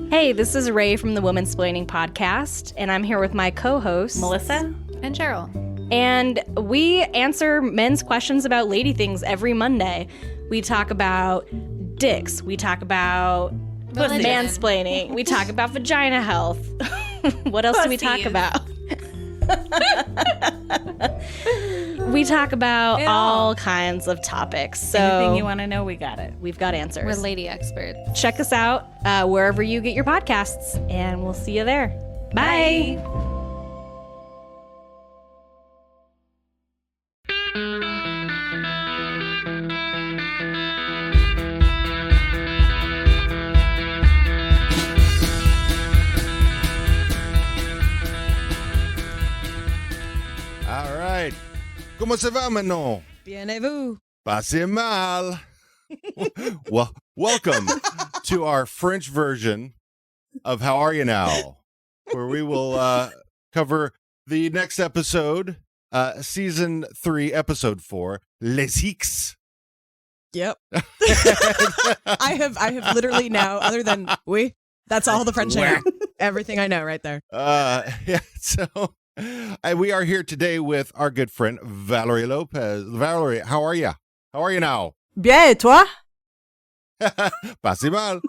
Hey, this is Ray from the Womansplaining Podcast, and I'm here with my co-hosts, Melissa and Cheryl. And we answer men's questions about lady things every Monday. We talk about dicks. We talk about mansplaining. We talk about vagina health. What else do we talk about? We talk about all kinds of topics. So anything you want to know, we got it. We've got answers. We're lady experts. Check us out wherever you get your podcasts, and we'll see you there. Bye. All right. ¿Cómo se va, Manon? Bien et vous? Pas mal. Well, welcome to our French version of How Are You Now, where we will cover the next episode, season 3, episode 4, Les Hiques. Yep. I have literally now, other than oui, that's all the French I know. Everything I know right there. Yeah, so we are here today with our good friend, Valerie Lopez. Valerie, how are you? How are you now? Bien, et toi? Pas si mal.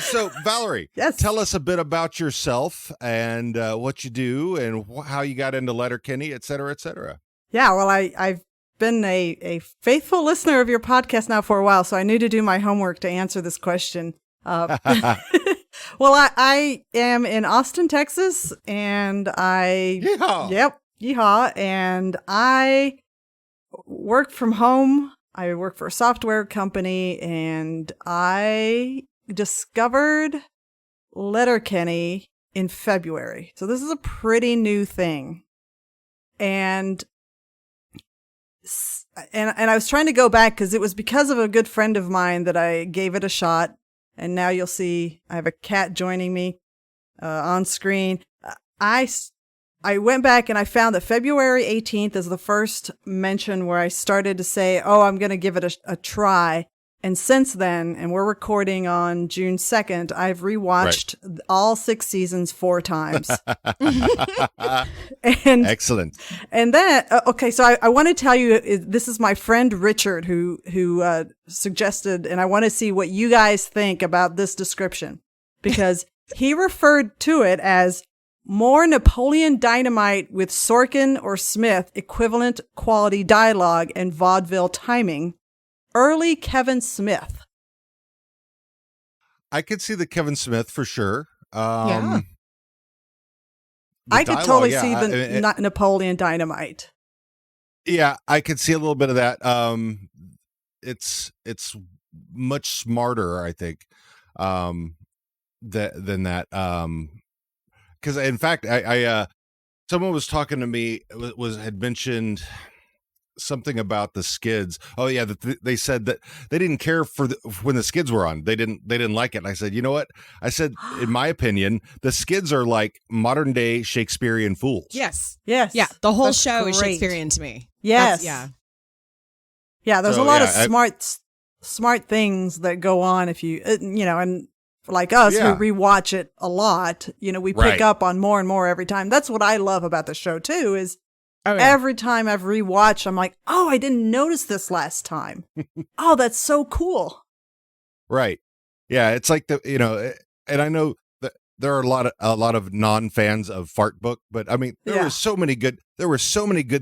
So, Valerie, Yes. tell us a bit about yourself and what you do and how you got into Letterkenny, et cetera, et cetera. Yeah, well, I've been a faithful listener of your podcast now for a while, so I knew to do my homework to answer this question. Well, I am in Austin, Texas, and Yeehaw. yeehaw, and I work from home. I work for a software company, and I discovered Letterkenny in February. So this is a pretty new thing. And I was trying to go back because it was because of a good friend of mine that I gave it a shot. And now you'll see I have a cat joining me on screen. I went back and I found that February 18th is the first mention where I started to say, oh, I'm going to give it a try. And since then, and we're recording on June 2nd, I've rewatched all 6 seasons 4 times. And Excellent. and then, okay, so I want to tell you, this is my friend Richard who suggested, and I want to see what you guys think about this description, because he referred to it as more Napoleon Dynamite with Sorkin or Smith equivalent quality dialogue and vaudeville timing. Early Kevin Smith. I could see the Kevin Smith for sure. Yeah. I could totally see the Napoleon Dynamite. Yeah, I could see a little bit of that. It's much smarter, I think, than that. Because in fact, I someone was talking to me had mentioned something about the skids. Oh yeah, they said that they didn't care for when the skids were on. They didn't like it. And I said, you know what? I said, in my opinion, the skids are like modern day Shakespearean fools. Yes. Yes. Yeah. The whole That's show is great. Shakespearean to me. Yes. Yeah. Yeah, there's So, a lot yeah, of smart things that go on if you, and like us Yeah. who rewatch it a lot, we pick Right. up on more and more every time. That's what I love about the show too, is every time I've rewatched, I'm like, oh, I didn't notice this last time. Oh, that's so cool. Right. Yeah, it's like and I know that there are a lot of non-fans of Fart Book, but I mean, there were so many good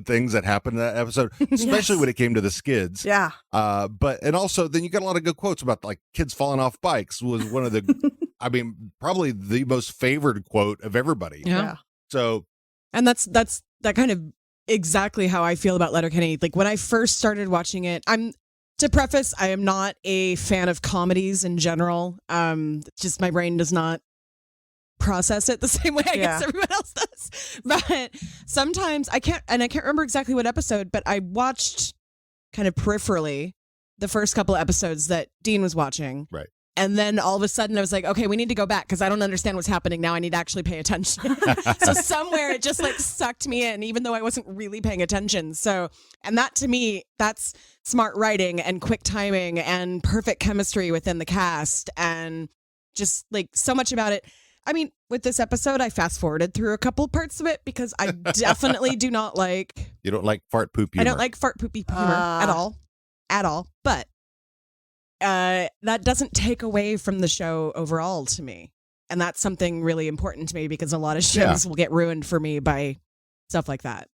things that happened in that episode, especially Yes. when it came to the skids. Yeah. And also then you got a lot of good quotes about like kids falling off bikes was one of the I mean, probably the most favored quote of everybody. Yeah. So, And that's that kind of exactly how I feel about Letterkenny. Like when I first started watching it, to preface, I am not a fan of comedies in general. Just my brain does not process it the same way I guess everyone else does. But sometimes I can't remember exactly what episode, but I watched kind of peripherally the first couple of episodes that Dean was watching. right. And then all of a sudden I was like, okay, we need to go back because I don't understand what's happening now. I need to actually pay attention. So somewhere it just like sucked me in, even though I wasn't really paying attention. So, and that to me, that's smart writing and quick timing and perfect chemistry within the cast. And just like so much about it. I mean, with this episode, I fast forwarded through a couple parts of it because I definitely do not like. You don't like fart poop humor. I don't like fart poopy humor at all. But that doesn't take away from the show overall to me, and that's something really important to me because a lot of shows will get ruined for me by stuff like that.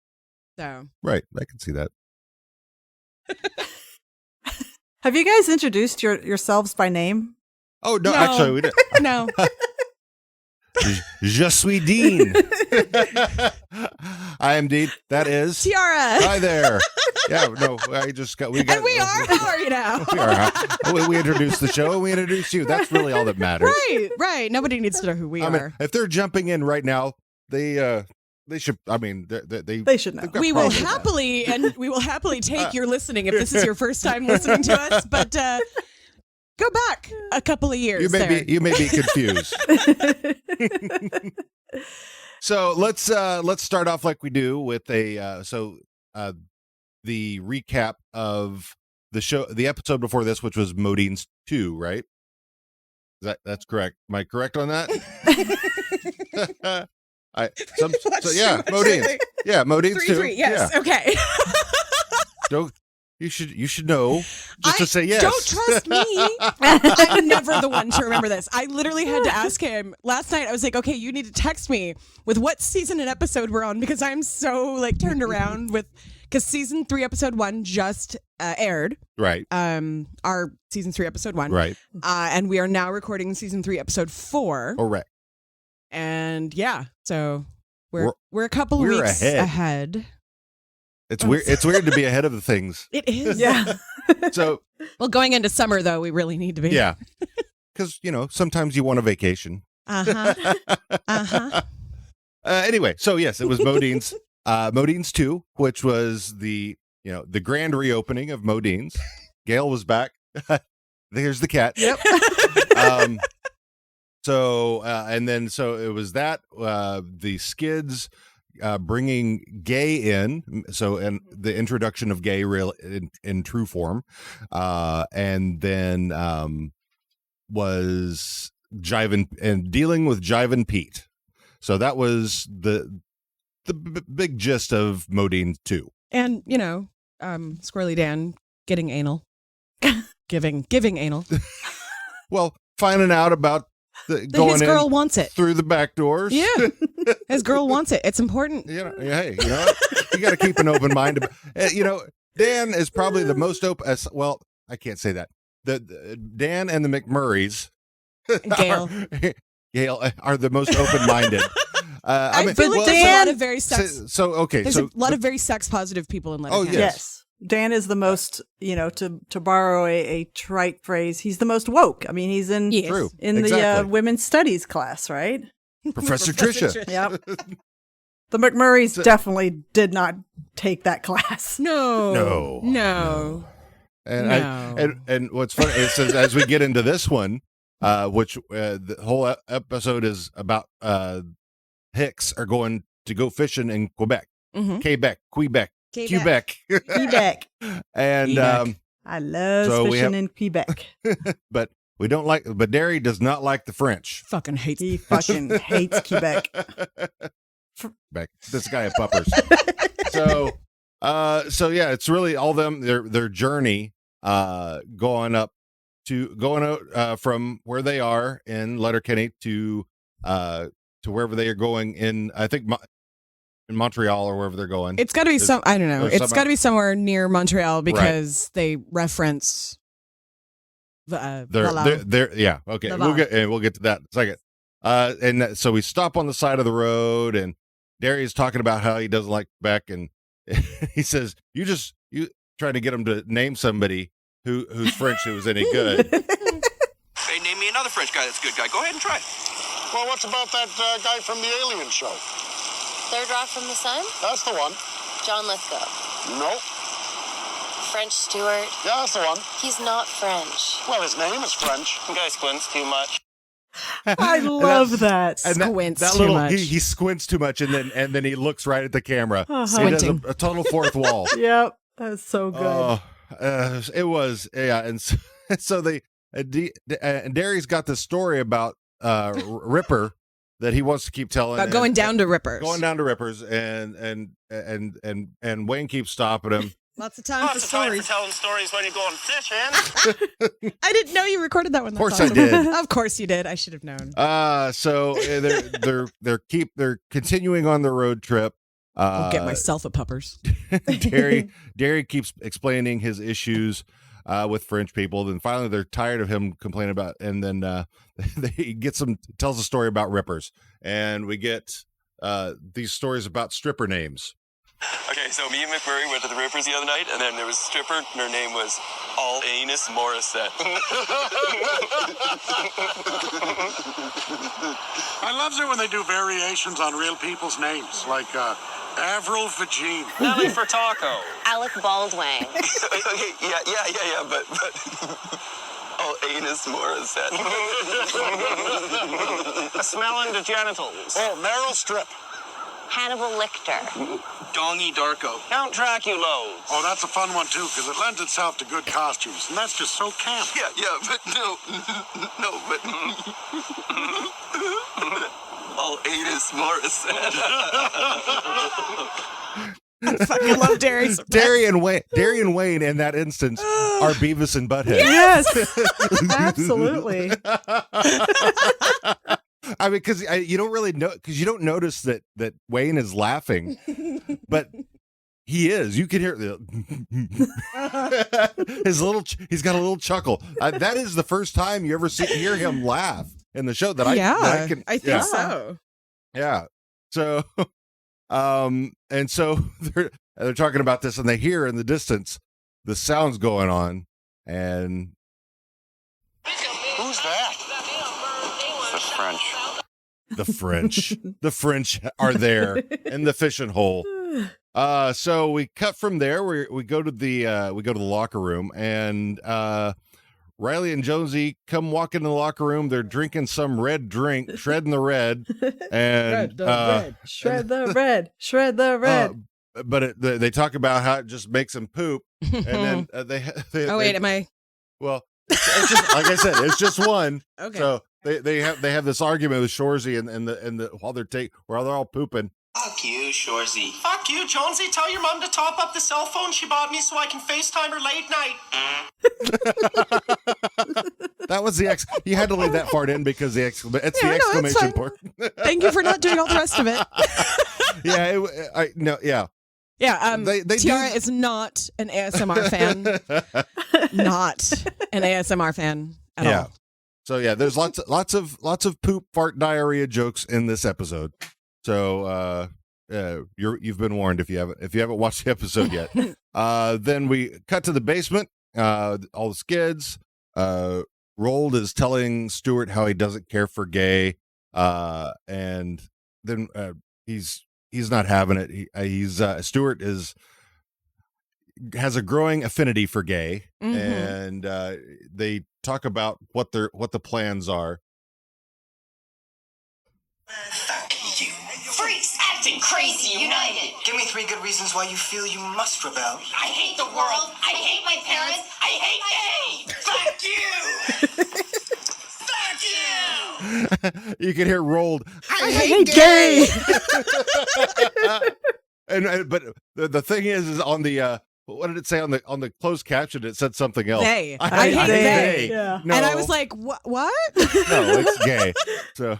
So right, I can see that. Have you guys introduced yourselves by name? Oh no, actually we did. No. Je suis Dean. I am Dean. That is Tiara. Hi there. Yeah, no, I just got. We got. And we are. How are you now? We are. We introduced the show. And we introduced you. That's really all that matters. Right. Nobody needs to know who we are. Mean, if they're jumping in right now, they should. I mean, they should know. We will happily take your listening if this is your first time listening to us. But go back a couple of years. You may be confused. So let's start off like we do with the recap of the show, the episode before this, which was Modine's 2, right? That's correct. Am I correct on that? Modine's. Yeah, Modine's 2. 3, yes. Yeah. Okay. You should know just to say yes. Don't trust me. I'm never the one to remember this. I literally had to ask him last night. I was like, okay, you need to text me with what season and episode we're on because I'm so like turned around with because season 3 episode 1 just aired. Right. Our season 3 episode 1. Right. And we are now recording season 3 episode 4. Correct. And yeah, so we're a couple weeks ahead. It's weird. It's weird to be ahead of the things. It is. Yeah. So, well, going into summer though, we really need to be. Yeah. Because sometimes you want a vacation. Anyway, so yes, it was Modine's 2, which was the grand reopening of Modine's. Gail was back. There's the cat. Yep. So it was that the Skids. Bringing Gay in, and the introduction of Gay real in true form, and then was Jivin and dealing with Jivin Pete. So that was the big gist of Modine 2. And Squirrely Dan getting anal, giving anal. Well, finding out about going his girl wants it through the back doors. Yeah, his girl wants it. It's important. Hey, you got to keep an open mind. Dan is probably the most open. Well, I can't say that. The Dan and the McMurrays, Gail are the most open-minded. I feel like there's a lot of very sex. There's a lot of very sex-positive people in Letterkenny. Oh yes. Dan is the most, to borrow a trite phrase, he's the most woke. I mean, he's in the women's studies class, right? Professor Tricia. Yep. The McMurrays definitely did not take that class. No. And what's funny is as we get into this one, which the whole episode is about Hiques are going to go fishing in Quebec. Mm-hmm. Quebec. And I love fishing in Quebec. But we don't like. But Derry does not like the French. He fucking hates Quebec. This guy of puppers. So yeah, it's really all them their journey going out from where they are in Letterkenny to wherever they are going in. I think. In Montreal or wherever they're going. It's got to be I don't know. It's got to be somewhere near Montreal because they reference they're yeah. Okay. We'll get to that in a second. And so we stop on the side of the road and Darius talking about how he doesn't like Quebec and he says, you trying to get him to name somebody who's French who was any good. Hey, name me another French guy that's a good guy. Go ahead and try it. Well, what's about that guy from the Alien show? Third Rock from the Sun? That's the one. John Lithgow. Nope. French Stewart? Yeah, that's the one. He's not French. Well, his name is French. The guy squints too much. I love that. Squints too much. He squints too much, and then he looks right at the camera. Squinting. He does a total fourth wall. Yep, that's so good. It was, yeah, and so they and Derry's got this story about Ripper that he wants to keep telling. About going down to Rippers. Going down to Rippers, and Wayne keeps stopping him. Lots of time for stories. telling stories when you're going fishing. I didn't know you recorded that one. Of course I did. Of course you did. I should have known. So they're continuing on the road trip. I'll get myself a puppers. Derry keeps explaining his issues with French people. Then finally, they're tired of him complaining about, and then he tells a story about Rippers, and we get these stories about stripper names. Okay, so me and McMurray went to the Rippers the other night, and then there was a stripper, and her name was All Anus Morissette. I love it when they do variations on real people's names, like Avril Vagine. Nelly Furtado. Alec Baldwin. Okay, yeah, but All Anus Morissette. Smelling the genitals. Oh, Meryl Streep. Hannibal Lecter. Dongy Darko. Count Dracula. Oh, that's a fun one, too, because it lends itself to good costumes, and that's just so camp. Yeah, but but All Anus Morissette. I fucking love Derry. Derry and Wayne in that instance are Beavis and Butthead. Yes, absolutely. I mean, because you don't really know, because you don't notice that Wayne is laughing, but he is. You can hear he's got a little chuckle. That is the first time you ever hear him laugh in the show that I can. I think so. Yeah. So, and so they're talking about this, and they hear in the distance the sounds going on, and Who's that? The French. The French are there in the fishing hole. So we cut from there. We go to the locker room, and Riley and Jonesy come walking in the locker room. They're drinking some red drink, shredding the red, and Shred the red. But they talk about how it just makes them poop, and then they am I? Well, it's just, like I said, it's just one. Okay. So they have this argument with Shorzy and the while they're all pooping. Fuck you, Shorzy. Fuck you, Jonesy. Tell your mom to top up the cell phone she bought me so I can FaceTime her late night. That was the you had to leave that part in because the exclamation part. Thank you for not doing all the rest of it. Yeah. Tiara is not an ASMR fan. Not an ASMR fan at all. So yeah, there's lots of poop, fart, diarrhea jokes in this episode. So you've been warned if you haven't watched the episode yet. Then we cut to the basement. All the skids. Rold is telling Stuart how he doesn't care for gay, and then he's not having it. Stuart has a growing affinity for gay, and they talk about what the plans are. Fuck you. Freaks acting crazy united. Give me 3 good reasons why you feel you must rebel. I hate the world. I hate my parents. I hate gay. Fuck you. Fuck you. You can hear Rold. I hate gay. But the thing is on the what did it say on the closed caption? It said something else. They. I hate they. Yeah. No. And I was like, what? No, it's gay. So.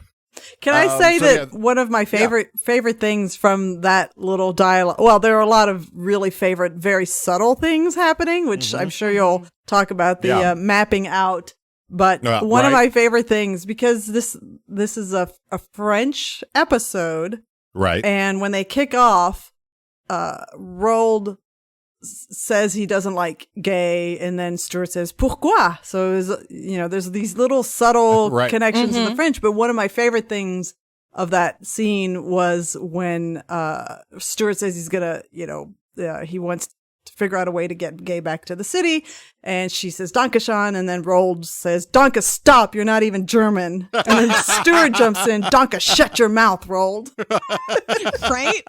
Can I say that one of my favorite things from that little dialogue? Well, there are a lot of really favorite, very subtle things happening, which I'm sure you'll talk about the mapping out. But one of my favorite things, because this is a French episode, right? And when they kick off, Rold says he doesn't like gay, and then Stuart says pourquoi. So there's these little subtle connections in the French. But one of my favorite things of that scene was when Stuart says he's gonna, he wants to figure out a way to get gay back to the city, and she says Dankeschön, and then Rold says Danke, stop, you're not even German, and then Stuart jumps in, Danke, shut your mouth, Rold. Right?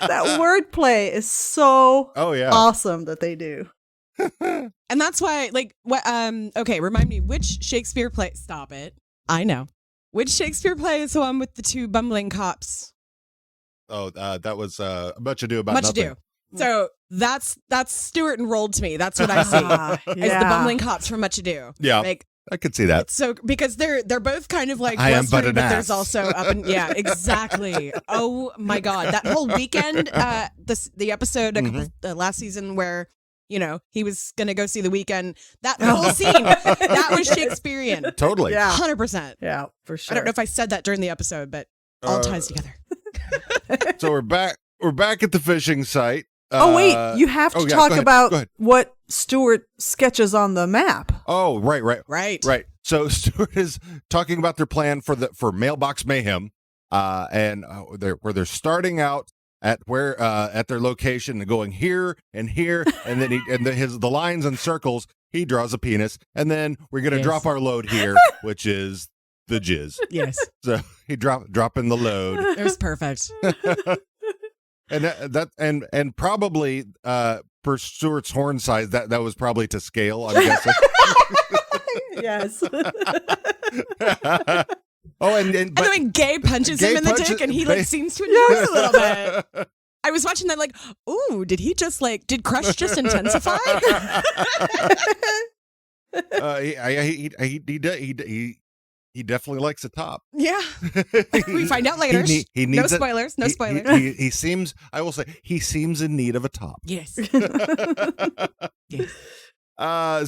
That wordplay is so awesome that they do. And that's why, like, what? Okay, remind me, which Shakespeare play? Stop it. I know. Which Shakespeare play is the one with the two bumbling cops? Oh, that was Much Ado About Much Nothing. Ado. So that's Stuart and Rolled to me. That's what I see as the bumbling cops from Much Ado. Yeah, like, I could see that. So because they're both kind of like I am but blustery, an but ass. there's also up and exactly. Oh my God, that whole weekend, the episode last season where he was gonna go see The Weeknd. That whole scene that was Shakespearean. Totally. Yeah. 100%. Yeah, for sure. I don't know if I said that during the episode, but all ties together. So we're back. We're back at the fishing site. Oh wait, you have to talk go about ahead. what Stuart sketches on the map. Oh, right. So Stuart is talking about their plan for Mailbox Mayhem, and where they're starting out at their location and going here and here, and then the lines and circles. He draws a penis, and then we're gonna drop our load here, which is the jizz. Yes. So he dropping the load. It was perfect. And probably for Stuart's horn size, that was probably to scale, I'm guessing. Yes. Oh, and then when Gay punches him in the dick, and he seems to enjoy it a little bit. I was watching that like, ooh, did Crush just intensify? He definitely likes a top. Yeah. We find out later. He no needs spoilers. No spoilers. He seems, I will say, he seems in need of a top. Yes. Yes.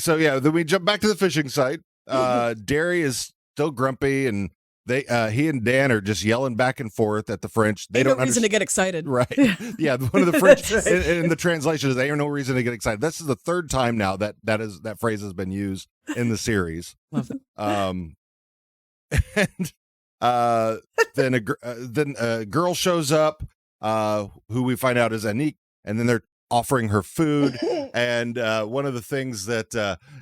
So yeah, then we jump back to the fishing site. Derry is still grumpy, and he and Dan are just yelling back and forth at the French. They don't no reason to get excited. Right. Yeah. One of the French in the translation is, "They have no reason to get excited." This is the third time now that phrase has been used in the series. Love it. And then a girl shows up, who we find out is Anique, and then they're offering her food. And one of the things that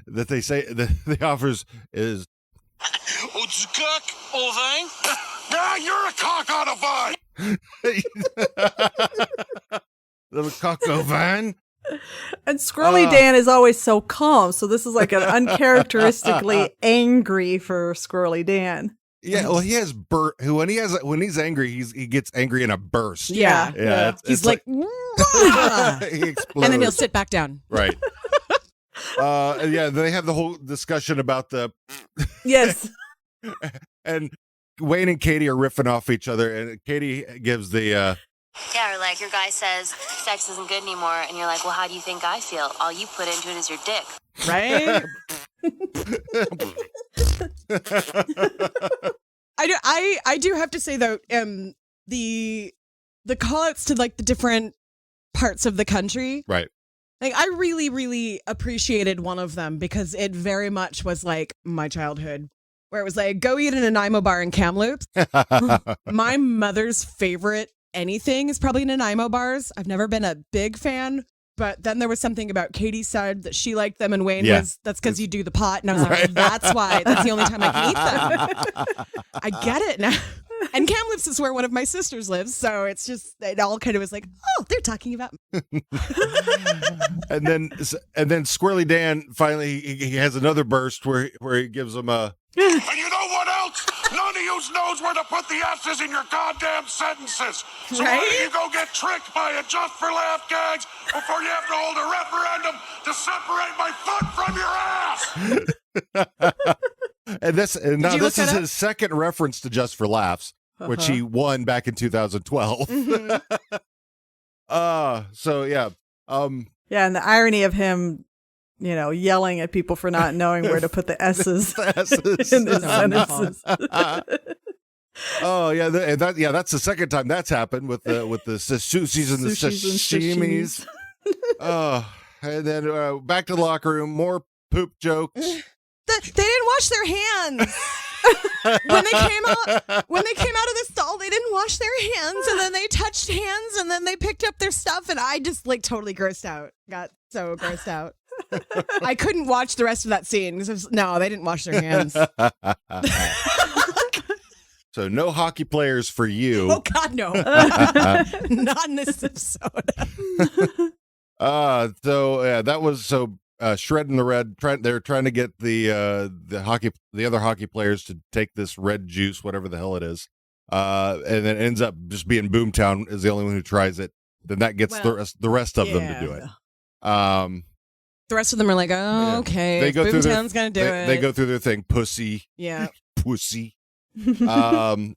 they say that they offers is, Would you cook, old thing? Yeah, you're a cock on a vine. Little coq au vin. And Squirrely Dan is always so calm, so this is like an uncharacteristically angry for Squirrely Dan. Yeah, well, he has when he's angry, he gets angry in a burst. Yeah. He's like he explodes. and then he'll sit back down. Right. Yeah, they have the whole discussion about the Yes. and Wayne and Katie are riffing off each other, and Katie gives the Yeah, or like your guy says sex isn't good anymore, and you're like, well, how do you think I feel? All you put into it is your dick. Right? I do have to say though, the call outs to like the different parts of the country. right. Like I really, really appreciated one of them because it very much was like my childhood, where it was like, go eat in a Nanaimo bar in Kamloops. My mother's favorite anything is probably Nanaimo bars. I've never been a big fan, but then there was something about Katie said that she liked them, and Wayne was, that's because you do the pot. And I was like, that's why. That's the only time I can eat them. I get it now. And Kamloops is where one of my sisters lives, so it's just, it all kind of was like, oh, they're talking about me. and then Squirrely Dan finally he has another burst where he gives him a. And you know what else? None of you knows where to put the S's in your goddamn sentences. So why don't you go get tricked by a just for laugh gags before you have to hold a referendum to separate my foot from your ass? And this is up? his second reference to Just for Laughs, which he won back in 2012. So yeah. Yeah, and the irony of him, yelling at people for not knowing where to put the S's in their sentences. Oh yeah, that's the second time that's happened with the sushis and the sashimis. And then back to the locker room, more poop jokes. They didn't wash their hands. when they came out of the stall, they didn't wash their hands, and then they touched hands, and then they picked up their stuff, and I just like totally grossed out. Got so grossed out. I couldn't watch the rest of that scene because no, they didn't wash their hands. So no hockey players for you. Oh God, no. Not in this episode. So yeah, that was so. shredding the red. They're trying to get the other hockey players to take this red juice, whatever the hell it is, and then it ends up just being Boomtown is the only one who tries it. Then that gets the rest of them to do it. The rest of them are like, oh, okay. They go Boomtown's gonna do it. They go through their thing, pussy. Yeah, pussy. And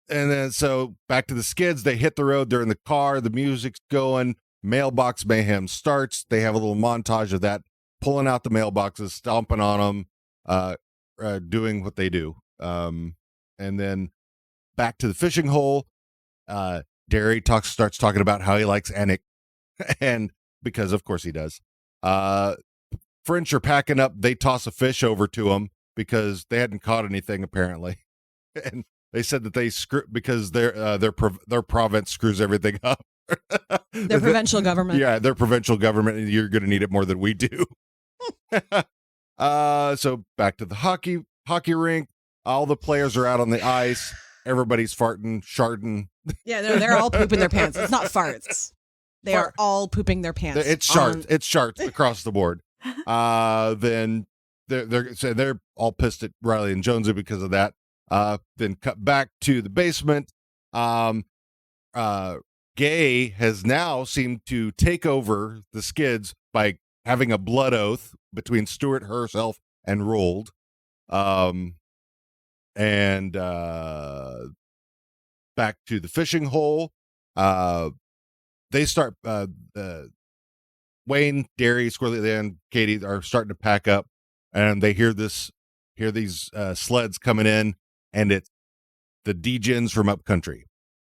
then so back to the Skids. They hit the road. They're in the car. The music's going. Mailbox mayhem starts. They have a little montage of that, pulling out the mailboxes, stomping on them, doing what they do. And then back to the fishing hole. Derry starts talking about how he likes Anik, and because of course he does. French are packing up. They toss a fish over to him because they hadn't caught anything apparently, and they said that they screw because their province screws everything up. Their provincial government. Yeah, their provincial government, and you're going to need it more than we do. So back to the hockey rink. All the players are out on the ice. Everybody's farting, sharting. Yeah, they're all pooping their pants. It's not farts. They are all pooping their pants. It's sharts. It's sharts across the board. Then they're all pissed at Riley and Jonesy because of that. Then cut back to the basement. Gay has now seemed to take over the Skids by having a blood oath between Stuart herself and Roald. And back to the fishing hole. They start Wayne, Derry, Squirrely, and Katie are starting to pack up, and they hear these sleds coming in, and it's the D-gens from Upcountry.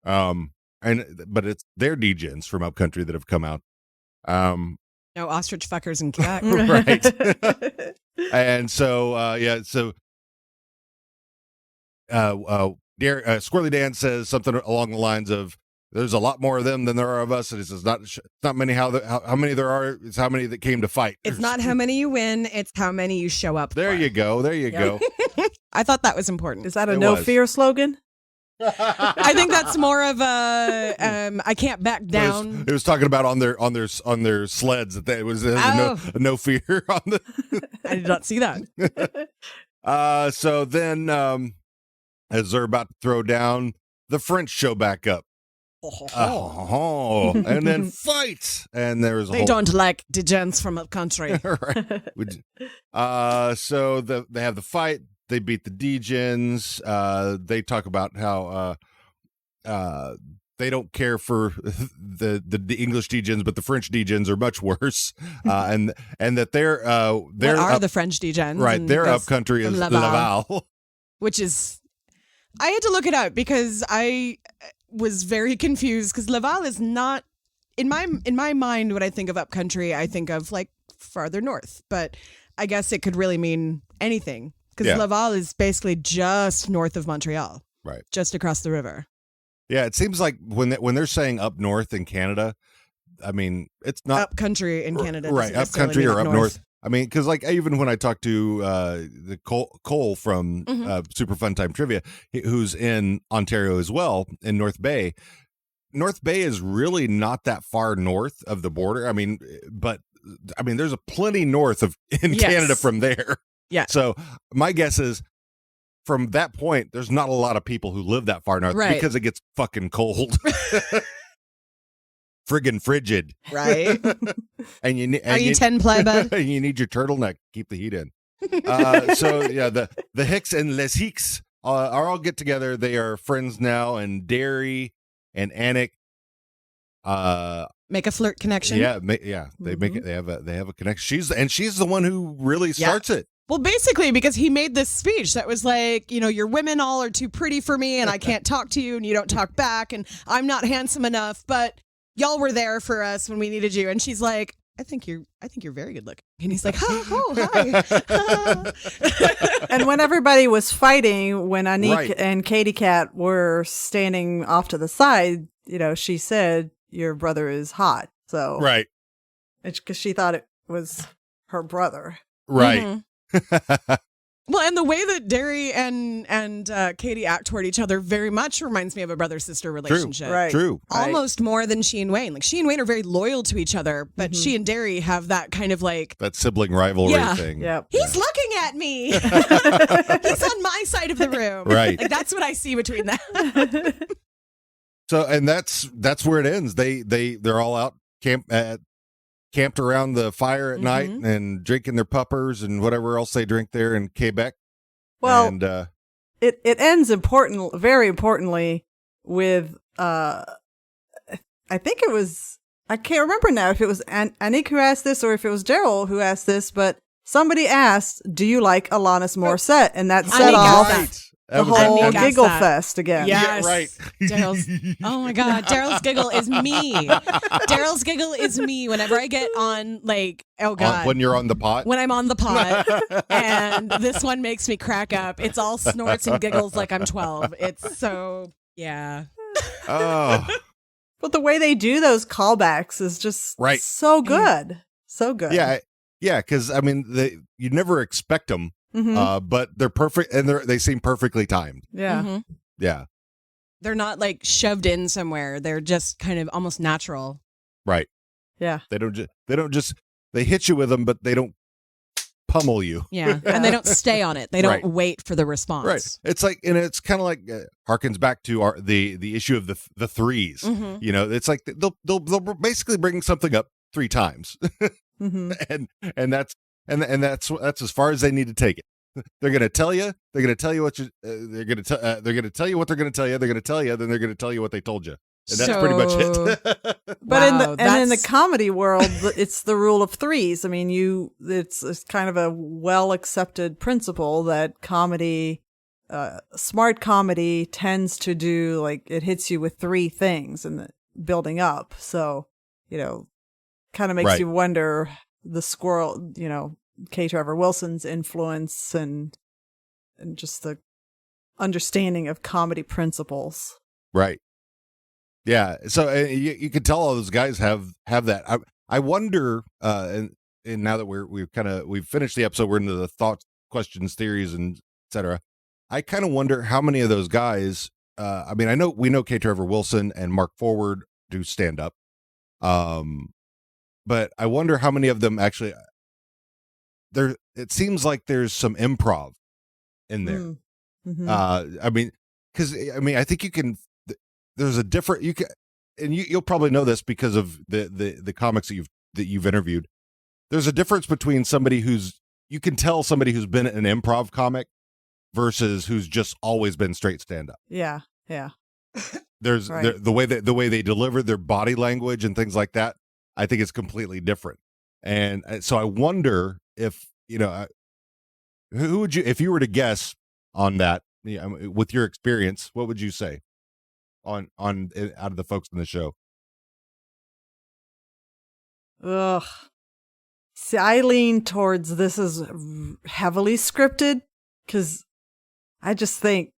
But it's their D-gens from Upcountry that have come out. No ostrich fuckers in Quebec. Right. And so Squirrely Dan says something along the lines of, "There's a lot more of them than there are of us." And he says, "It's not many how many there are. It's how many that came to fight." It's not how many you win. It's how many you show up. There you go. There you go. I thought that was important. Is that a no fear slogan? I think that's more of a I can't back down. It was talking about on their sleds that it was no fear on the. I did not see that. So then, as they're about to throw down, the French show back up. And then fight, and there's they don't like D-gens from Upcountry. Right. So they have the fight. They beat the D-gens. They talk about how they don't care for the English D-gens, but the French D-gens are much worse. And that they're what are the French D-gens? Right, their Upcountry is Laval, which is I had to look it up because I was very confused because Laval is not in my mind. When I think of Upcountry, I think of like farther north, but I guess it could really mean anything. Because Laval is basically just north of Montreal. Right. Just across the river. Yeah, it seems like when they're saying up north in Canada, I mean, it's not... Up country in Canada. Right, up country or up north. I mean, because like even when I talked to the Cole from Super Fun Time Trivia, who's in Ontario as well, in North Bay is really not that far north of the border. I mean, there's a plenty north in Canada from there. Yeah. So my guess is from that point, there's not a lot of people who live that far north because it gets fucking cold. Friggin' frigid. Right. Are you 10 ply, bud? And you need your turtleneck to keep the heat in. So yeah, the Hiques and Les Hiques are all get together. They are friends now, and Derry and Anik make a flirt connection. Yeah, they make it. They have a connection. She's the one who really starts it. Well, basically, because he made this speech that was like, your women all are too pretty for me, and I can't talk to you, and you don't talk back, and I'm not handsome enough, but y'all were there for us when we needed you. And she's like, I think you're very good looking. And he's like, hi. And when everybody was fighting, when Anik and Katie Cat were standing off to the side, she said, "Your brother is hot." So right, because she thought it was her brother. Right. Mm-hmm. Well, and the way that Derry and Katie act toward each other very much reminds me of a brother-sister relationship. Right. True. Almost more than she and Wayne. Like, she and Wayne are very loyal to each other, but she and Derry have that kind of like, That sibling rivalry thing. Yep. he's looking at me. He's on my side of the room. Right. Like, that's what I see between them. So, and that's where it ends. They're all out camped around the fire at night and drinking their puppers and whatever else they drink there in Quebec. Well, and it ends very importantly with I think it was, I can't remember now if it was Anik who asked this or if it was Daryl who asked this, but somebody asked, "Do you like Alanis Morissette?" And that set Anik off asked the was- whole Anik asked giggle that. fest again. Yes. Yeah, right. Daryl's, oh my God, Daryl's giggle is me. Daryl's giggle is me whenever I get on, like, oh God. When you're on the pot. When I'm on the pot, and this one makes me crack up. It's all snorts and giggles like I'm 12. It's so, yeah. Oh, But the way they do those callbacks is just Right. so good. So good. yeah. Because I mean, you never expect them, but they're perfect, and they seem perfectly timed. Yeah. Mhm. Yeah. They're not like shoved in somewhere. They're just kind of almost natural. Right. Yeah. They don't just they hit you with them, but they don't pummel you. Yeah. And they don't stay on it. They don't Right. wait for the response. Right. It's like, and it's kind of like harkens back to the issue of the threes. Mhm. You know, it's like they'll basically bring something up 3 times, Mm-hmm. and that's as far as they need to take it. They're going to tell you. They're going to tell you what you. They're going to tell you what they're going to tell you. They're going to tell you. Then they're going to tell you what they told you. And that's pretty much it. But in Wow, the in the that's- comedy world, it's the rule of threes. I mean, it's kind of a well accepted principle that comedy, smart comedy, tends to do, like, it hits you with 3 things and building up. So, kind of makes Right. you wonder the squirrel, K. Trevor Wilson's influence and just the understanding of comedy principles. Right. Yeah. So you can tell all those guys have that. I wonder, and now that we've finished the episode, we're into the thoughts, questions, theories, and etc. I kind of wonder how many of those guys. I mean, we know K. Trevor Wilson and Mark Forward do stand up, but I wonder how many of them actually. It seems like there's some improv in there. Mm-hmm. I mean, because I think you can. There's a different and you'll probably know this because of the comics that you've interviewed. There's a difference between somebody you can tell somebody who's been an improv comic versus who's just always been straight stand up. Yeah. Yeah. There's Right. the way they deliver their body language and things like that. I think it's completely different. And so I wonder if who would you, if you were to guess on that, with your experience, what would you say on out of the folks in the show? Ugh. See, I lean towards this is heavily scripted because I just think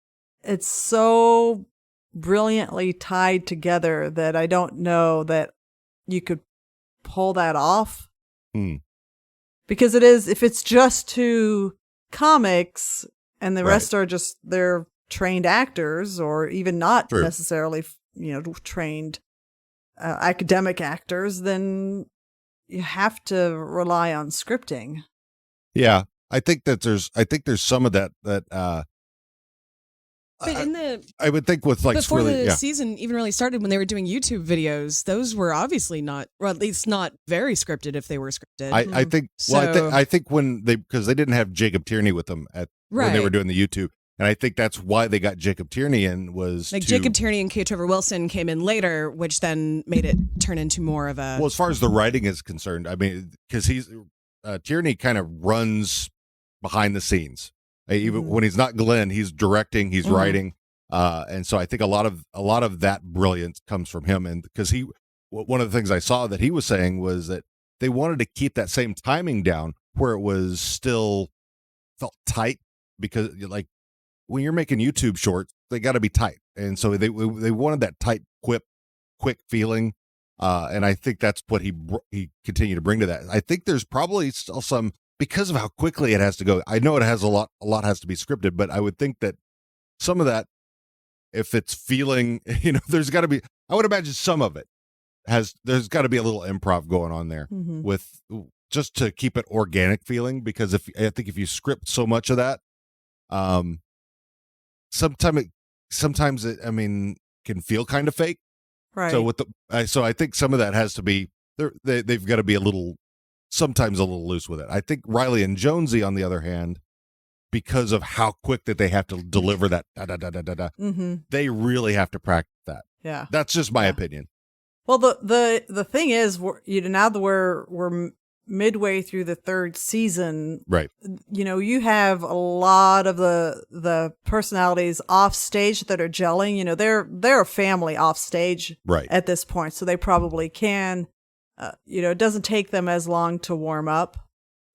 it's so brilliantly tied together that I don't know that you could pull that off. Because if it's just 2 comics and the rest are just they're trained actors or even not True. necessarily, trained academic actors, then you have to rely on scripting. Yeah, I think there's some of that But in the I would think with like before really, the season even really started, when they were doing YouTube videos, those were obviously not, or at least not very scripted. If they were scripted, I think I think when because they didn't have Jacob Tierney with them when they were doing the YouTube, and I think that's why they got Jacob Tierney in was like Jacob Tierney and K. Trevor Wilson came in later, which then made it turn into more of a. Well, as far as the writing is concerned, I mean, because Tierney kind of runs behind the scenes. Even when he's not Glenn, he's directing, he's writing, and so I think a lot of that brilliance comes from him. And because one of the things I saw that he was saying was that they wanted to keep that same timing down where it was still felt tight, because like when you're making YouTube shorts, they got to be tight, and so they wanted that tight, quick feeling, and I think that's what he continued to bring to that. I think there's probably still some. because of how quickly it has to go. I know it has a lot has to be scripted, but I would think that some of that, if it's feeling, there's got to be, I would imagine some of it there's got to be a little improv going on there with just to keep it organic feeling, because I think if you script so much of that, sometimes it, can feel kind of fake. Right. So so I think some of that has to be, they've got to be sometimes a little loose with it. I think Riley and Jonesy, on the other hand, because of how quick that they have to deliver that they really have to practice that. Yeah. That's just my opinion. Well, the thing is, now that we're midway through the third season, right? You have a lot of the personalities off stage that are gelling. They're a family off stage, right, at this point, so they probably can. It doesn't take them as long to warm up.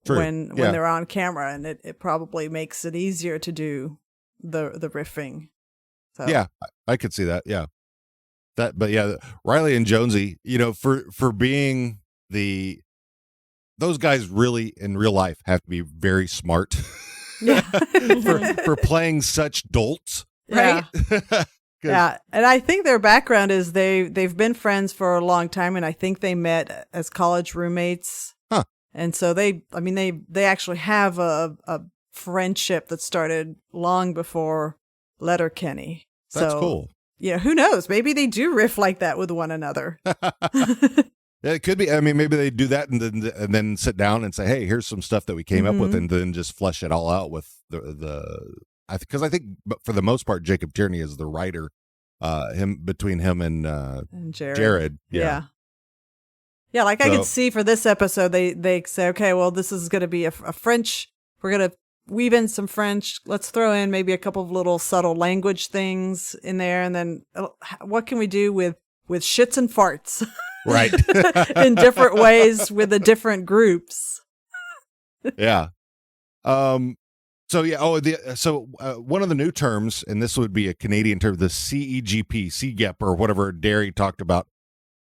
True. When they're on camera, and it probably makes it easier to do the riffing. So. Yeah, I could see that. Yeah. Riley and Jonesy, for being those guys really in real life have to be very smart. Yeah. for playing such dolts. Right. Yeah. And I think their background is they've been friends for a long time, and I think they met as college roommates. Huh. And so they actually have a friendship that started long before Letterkenny. That's cool. Who knows? Maybe they do riff like that with one another. Yeah, it could be. Maybe they do that and then sit down and say, "Hey, here's some stuff that we came up with," and then just flesh it all out with because I think for the most part, Jacob Tierney is the writer. Between him and Jared. Yeah. Yeah, I could see for this episode, they say, okay, well, this is going to be a French. We're going to weave in some French. Let's throw in maybe a couple of little subtle language things in there. And then what can we do with shits and farts? Right. In different ways with the different groups. Yeah. So one of the new terms, and this would be a Canadian term, the CEGP or whatever Derry talked about.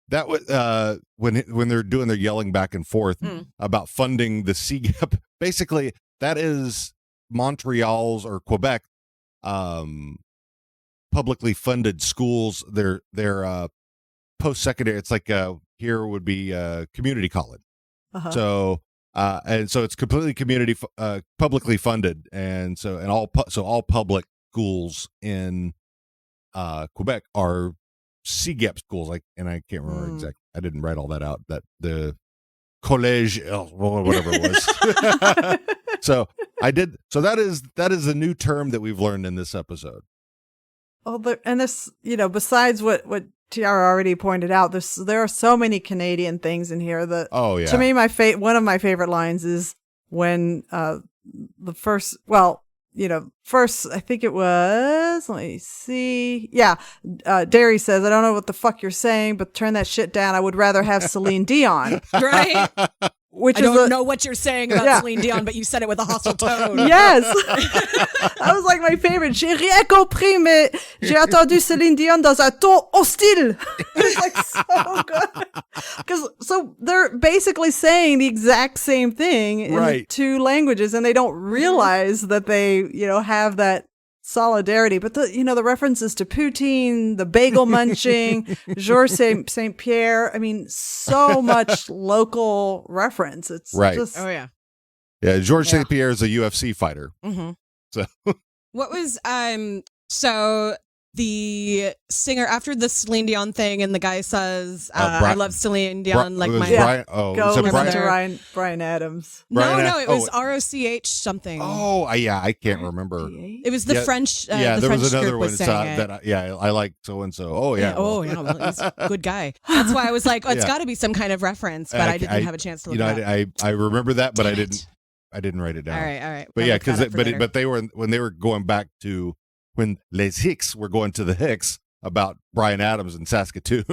That was when they're doing their yelling back and forth about funding the CGEP. Basically, that is Montreal's or Quebec publicly funded schools. Their post-secondary. It's like here would be community college. Uh-huh. So and so it's completely publicly funded, and all public schools in Quebec are CGEP schools, and I can't remember exactly. I didn't write all that out. That the collège, whatever it was. So I did. So that is a new term that we've learned in this episode. Oh, and this, besides what Tiara already pointed out, there are so many Canadian things in here that. Oh yeah. To me, one of my favorite lines is when first I think it was, let me see. Yeah. Derry says, I don't know what the fuck you're saying, but turn that shit down. I would rather have Celine Dion. Right? I don't know what you're saying about Celine Dion, but you said it with a hostile tone. Yes. That was like my favorite. J'ai rien compris, mais j'ai entendu Celine Dion dans un ton hostile. It's like so good. So they're basically saying the exact same thing in the two languages, and they don't realize that they, have that solidarity. But the references to poutine, the bagel munching, Georges St. Pierre. So much local reference. It's just yeah. Georges St. Pierre is a UFC fighter. Mm-hmm. So what was so the singer after the Celine Dion thing, and the guy says, "I love Celine Dion like my." Brian, to Brian Adams. No, it was ROCH something. Oh, yeah, I can't remember. It was the French. Yeah, the there French was another group one was saying that I like so and so. Oh yeah. Well, he's a good guy. That's why I was like, it's got to be some kind of reference, but I didn't have a chance to look it up. I remember that, but I didn't write it down. All right. But yeah, but they were when they were going back to when Les Hiques were going to the Hiques about Brian Adams in Saskatoon.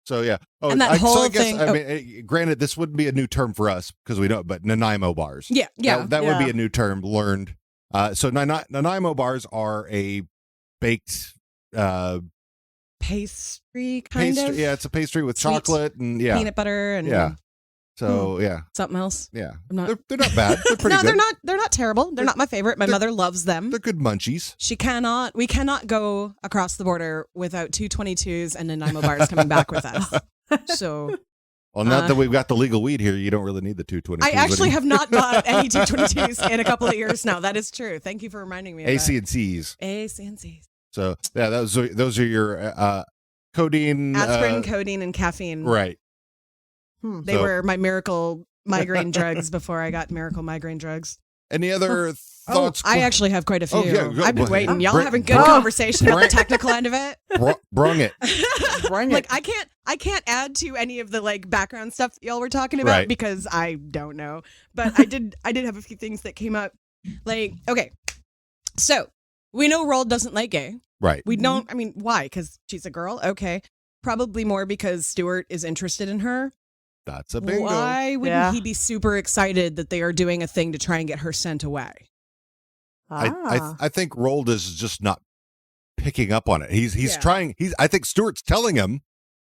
So yeah. Oh, and that whole thing. Granted, this wouldn't be a new term for us because we don't. But Nanaimo bars. Yeah. That would be a new term learned. So Nanaimo bars are a baked pastry kind of. Yeah, it's a pastry with sweet chocolate and peanut butter and So yeah, Something else. yeah. I'm not. They're not bad. They're pretty No, good. they're not terrible. They're not my favorite. My mother loves them. They're good munchies. We cannot go across the border without 222s and Nanaimo bars coming back with us. So. Well, now that we've got the legal weed here, you don't really need the 222s. I actually have not bought any 222s in a couple of years now. That is true. Thank you for reminding me of AC and C's. AC and C's. So yeah, those are your codeine, aspirin, codeine, and caffeine. right? They were my miracle migraine drugs before I got miracle migraine drugs. Any other thoughts? I actually have quite a few. Oh, yeah, go- I've been waiting. Y'all bring- having good bring- conversation about the technical end of it. Brung it. Like I can't add to any of the like background stuff that y'all were talking about Right. because I don't know. But I did have a few things that came up. Like, okay. So we know Roald doesn't like gay. Right. We don't, I mean, why? Because she's a girl? Okay. Probably more because Stuart is interested in her. That's a bingo. Why wouldn't he be super excited that they are doing a thing to try and get her sent away? I think Roald is just not picking up on it. He's Yeah. trying. I think Stuart's telling him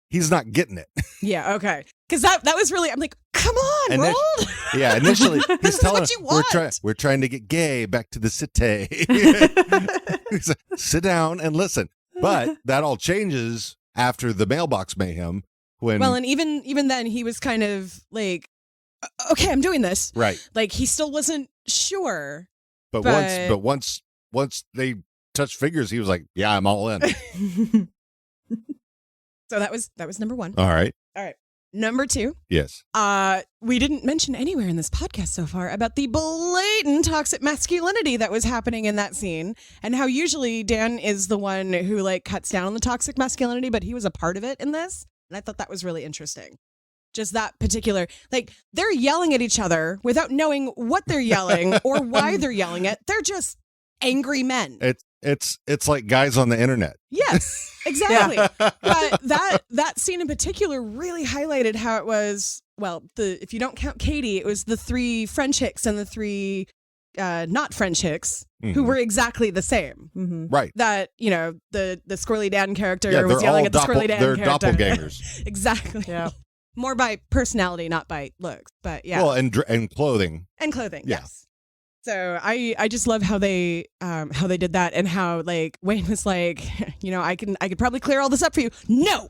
he's not getting it. Yeah, okay. Because that was really, I'm like, come on, Roald. Yeah, initially he's telling what him you want. we're trying to get gay back to the city. He's like, sit down and listen. But that all changes after the mailbox mayhem. Well, and even then he was kind of like, okay, I'm doing this. Right. Like he still wasn't sure. But once they touched figures, he was like, yeah, I'm all in. So that was number one. All right. Number two. Yes. We didn't mention anywhere in this podcast so far about the blatant toxic masculinity that was happening in that scene and how usually Dan is the one who like cuts down on the toxic masculinity, but he was a part of it in this. And I thought that was really interesting. Just that particular, like they're yelling at each other without knowing what they're yelling or why they're yelling it. They're just angry men. It's like guys on the internet. Yes, exactly. But that scene in particular really highlighted how it was. Well, if you don't count Katie, it was the three French Hiques and the three not French Hiques who were exactly the same. Mm-hmm. Right. That the Squirrely Dan character Yeah, was yelling at the Squirrely Dan they're character. doppelgangers. Exactly. Yeah. More by personality, not by looks. But yeah. Well, and clothing. And clothing. Yeah. Yes. So I just love how they did that and how like Wayne was like, I could probably clear all this up for you. No.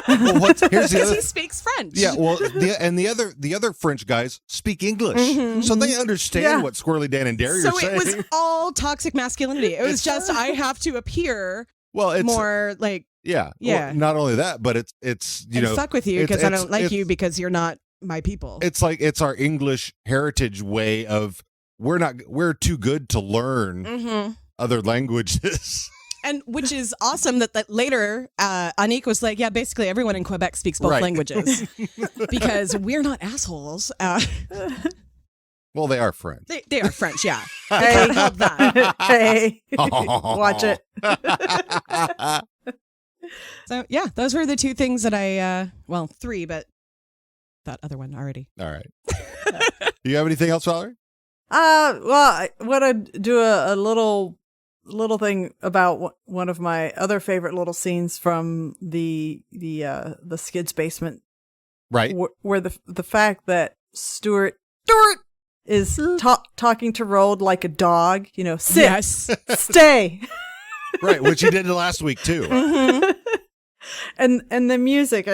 Well, here's the Because other. he speaks French. Yeah, well, the other French guys speak English, so they understand what Squirrely Dan and Derry So are saying. it was all toxic masculinity. It was just I have to appear it's more like yeah. Yeah. Well, not only that, but it's and fuck with you because I don't like it's- you because you're not my people. It's like it's our English heritage way of we're too good to learn other languages. And which is awesome that later Anique was like, yeah, basically everyone in Quebec speaks both Right. languages because we're not assholes. Well, they are French. They are French, yeah. Hey. Can't help that. Hey, watch it. So yeah, those were the two things that three, but that other one already. All right. Do you have anything else, Valerie? Well, I want to do a little thing about one of my other favorite little scenes from the Skids basement, Right. where the fact that Stuart is talking to Roald like a dog, sit, Yes. stay. Right, which he did last week too. And the music,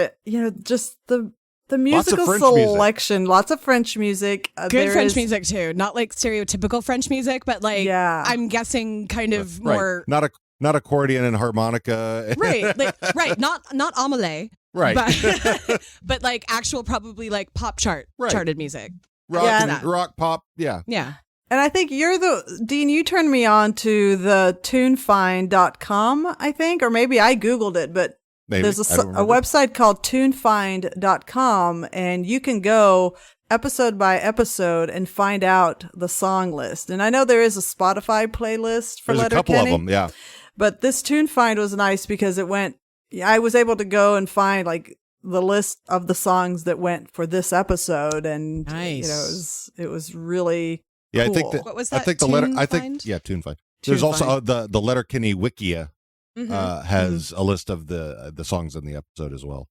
just the musical French music. selection, lots of French music. Good French music too. Not like stereotypical French music, but like I'm guessing kind of more Not accordion and harmonica. right, not Amelie. Right. But like actual probably like pop charted music. Rock pop, yeah. Yeah. And I think Dean, you turned me on to the tunefind.com, I think, or maybe I Googled it, but Maybe. there's a website called tunefind.com, and you can go episode by episode and find out the song list. And I know there is a Spotify playlist for There's a Letterkenny. couple of them, yeah. But this Tunefind was nice because I was able to go and find like the list of the songs that went for this episode, and nice. It was really Yeah, cool. I think that. What was that? I think TuneFind. There's also the Letterkenny Wikia has a list of the songs in the episode as well.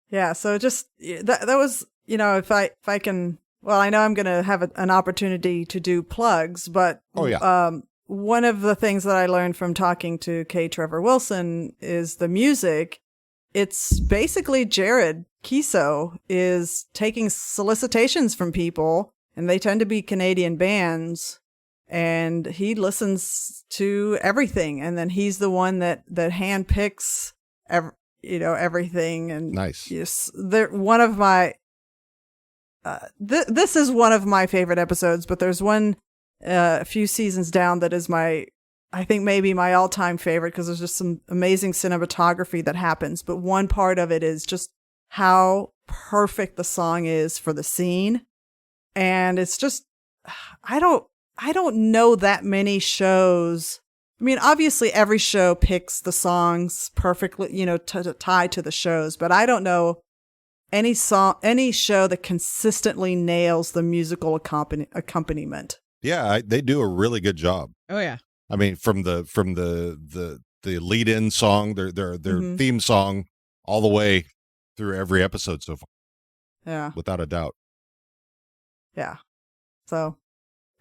Yeah. So just that was, if I can, well, I know I'm going to have an opportunity to do plugs, but one of the things that I learned from talking to K. Trevor Wilson is the music. It's basically Jared Kiso is taking solicitations from people, and they tend to be Canadian bands, and he listens to everything, and then he's the one that handpicks everything. And nice. Yes, one of my this is one of my favorite episodes, but there's one a few seasons down that is I think maybe my all-time favorite, because there's just some amazing cinematography that happens. But one part of it is just how perfect the song is for the scene. And it's just, I don't know that many shows. I mean, obviously every show picks the songs perfectly, to tie to the shows, but I don't know any show that consistently nails the musical accompaniment. Yeah, they do a really good job. Oh yeah. I mean, from the lead-in song, their theme song, all the way through every episode so far. Yeah, without a doubt. Yeah, so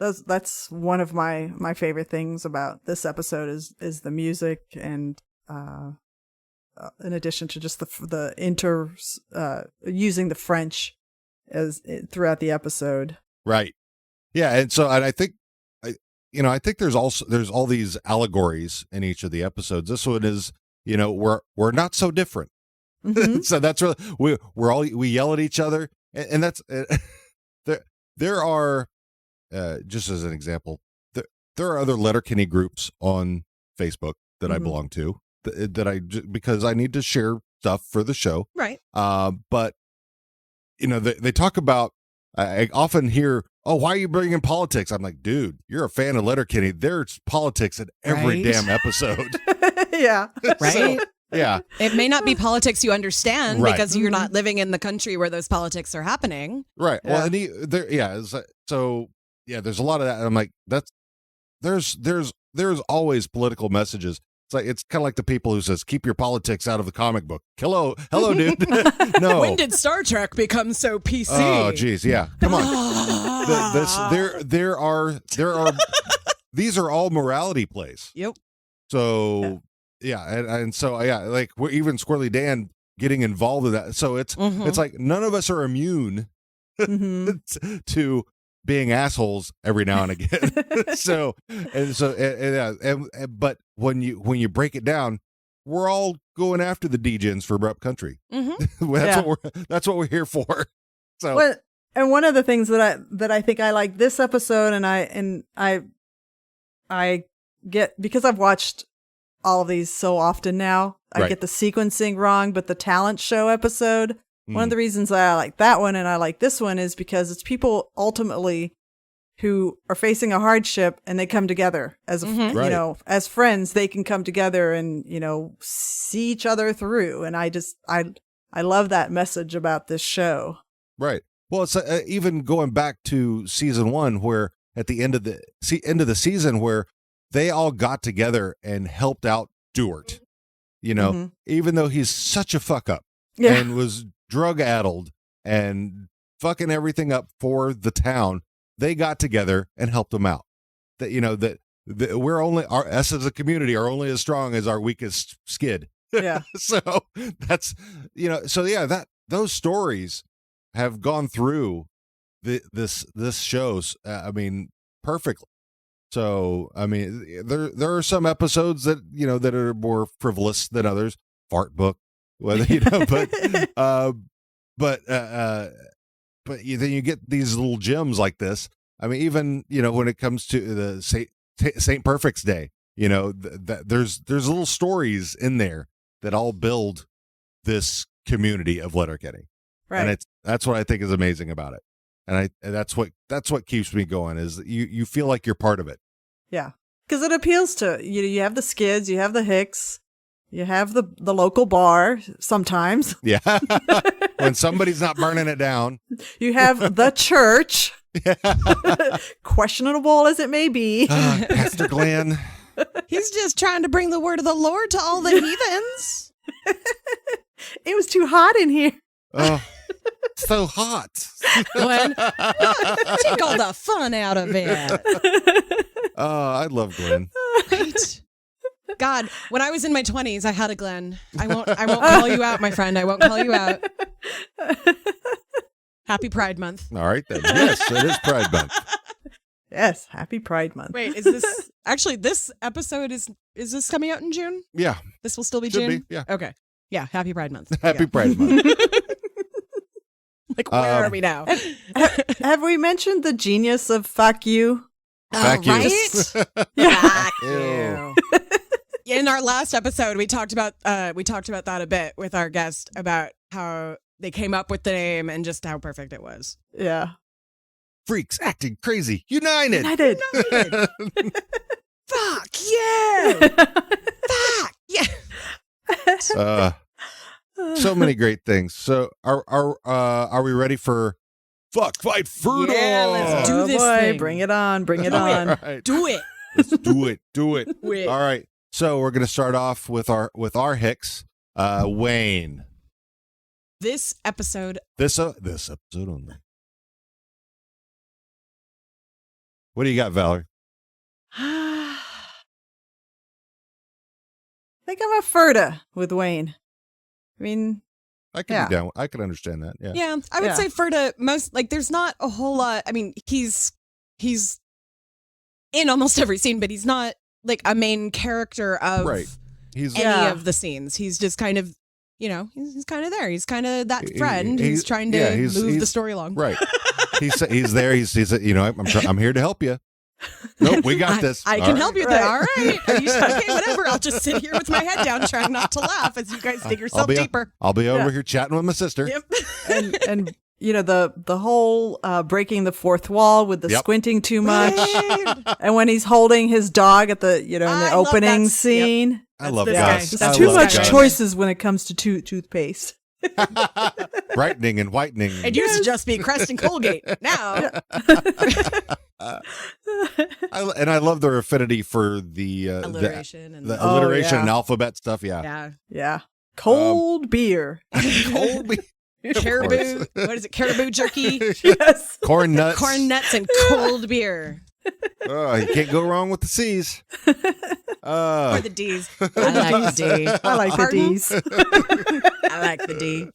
that's one of my favorite things about this episode is the music, and in addition to just using the French as throughout the episode. Right. Yeah, and I think. I think there's all these allegories in each of the episodes. This one is, we're not so different. Mm-hmm. So that's really we yell at each other, and that's there are just as an example, there are other Letterkenny groups on Facebook that I belong to because I need to share stuff for the show, right? But they talk about. I often hear, "Oh, why are you bringing politics?" I'm like, "Dude, you're a fan of Letterkenny. There's politics in every damn episode." Yeah, right. So, yeah, it may not be politics you understand because you're not living in the country where those politics are happening. Right. Yeah. Well, there's a lot of that. I'm like, there's always political messages. It's kind of like the people who says, "Keep your politics out of the comic book." Hello, dude. No. When did Star Trek become so PC? Oh, geez, yeah. Come on. There are. These are all morality plays. Yep. So and so like we're even Squirrely Dan getting involved in that. So it's like none of us are immune to being assholes every now and again. But when you break it down, we're all going after the degens for Rep Country. That's what we're here for. So and one of the things that I think I like this episode, and I get, because I've watched all of these so often now, I get the sequencing wrong, but the talent show episode, one of the reasons I like that one and I like this one is because it's people ultimately who are facing a hardship and they come together as as friends. They can come together and see each other through. And I love that message about this show. Right. Well, it's even going back to season 1, where at the end of the season, where they all got together and helped out Stuart. Even though he's such a fuck up and was drug addled and fucking everything up for the town, they got together and helped him out. That we're only us as a community are only as strong as our weakest skid. Yeah. So that's those stories have gone through this shows. Perfectly. So there are some episodes that that are more frivolous than others. Fart book, whether but then you get these little gems like this. Even when it comes to the St. Perfect's Day, there's little stories in there that all build this community of Letterkenny, right? And that's what I think is amazing about it, and that's what keeps me going, is you feel like you're part of it. Yeah, because it appeals to you have the Skids, you have the Hiques, you have the local bar sometimes. Yeah. When somebody's not burning it down. You have the church. Questionable as it may be. Pastor Glenn. He's just trying to bring the word of the Lord to all the heathens. It was too hot in here. Oh, so hot. Glenn, take all the fun out of it. Oh, I love Glenn. Right? God, when I was in my 20s, I had a Glenn. I won't call you out, my friend. I won't call you out. Happy Pride Month. All right, then. Yes, it is Pride Month. Yes, happy Pride Month. Wait, is this actually this episode is this coming out in June? Yeah. This will still be Should June? be, yeah. Okay. Yeah, happy Pride Month. Happy Yeah. Pride Month. Like, where are we now? Have we mentioned the genius of fuck you? Fuck you. Right? Yeah. Ew. In our last episode, we talked about that a bit with our guest about how they came up with the name and just how perfect it was. Yeah. Freaks acting crazy. United. United. Fuck you! Fuck yeah! So many great things. So are we ready for Fuck Fight Fertile? Yeah, let's do this thing. Bring it on. Bring it Do it. on. All right. Do it. Let's do it. Do it. Wait. All right. So we're gonna start off with our Hiques. Wayne. This episode. This episode only. What do you got, Valerie? I think I'm a Ferda with Wayne. I mean, I can Yeah. be down. I can understand that. Yeah. Yeah, I would Yeah. say Ferda most like there's not a whole lot. I mean, he's in almost every scene, but he's not like a main character of Right. He's any Yeah. of the scenes. He's just kind of, he's kind of there. He's kind of that He- friend he- who's trying to yeah, move the he's- story along. right. He's there. He's I'm here to help you. Nope, we got this. I All can right. help you with that. All right. Are you, okay, whatever. I'll just sit here with my head down, trying not to laugh as you guys dig yourself deeper. I'll be over Yeah. here chatting with my sister. Yep. and the whole breaking the fourth wall with the Yep. squinting too much, Right. and when he's holding his dog at the in the I love opening that. scene. I love this Gus. guy. I There's That's too love much Gus. choices when it comes to toothpaste. Brightening and whitening. It used to just be Crest and Colgate. Now, I love their affinity for the alliteration and the Oh, alliteration yeah. and alphabet stuff. Yeah. yeah. Yeah, cold beer. Cold beef. Caribou. What is it? Caribou jerky, Yes. Corn nuts. corn nuts, and cold beer. Oh, you can't go wrong with the C's. Or the D's. I like the D. I like the Pardon? D's. I like the D.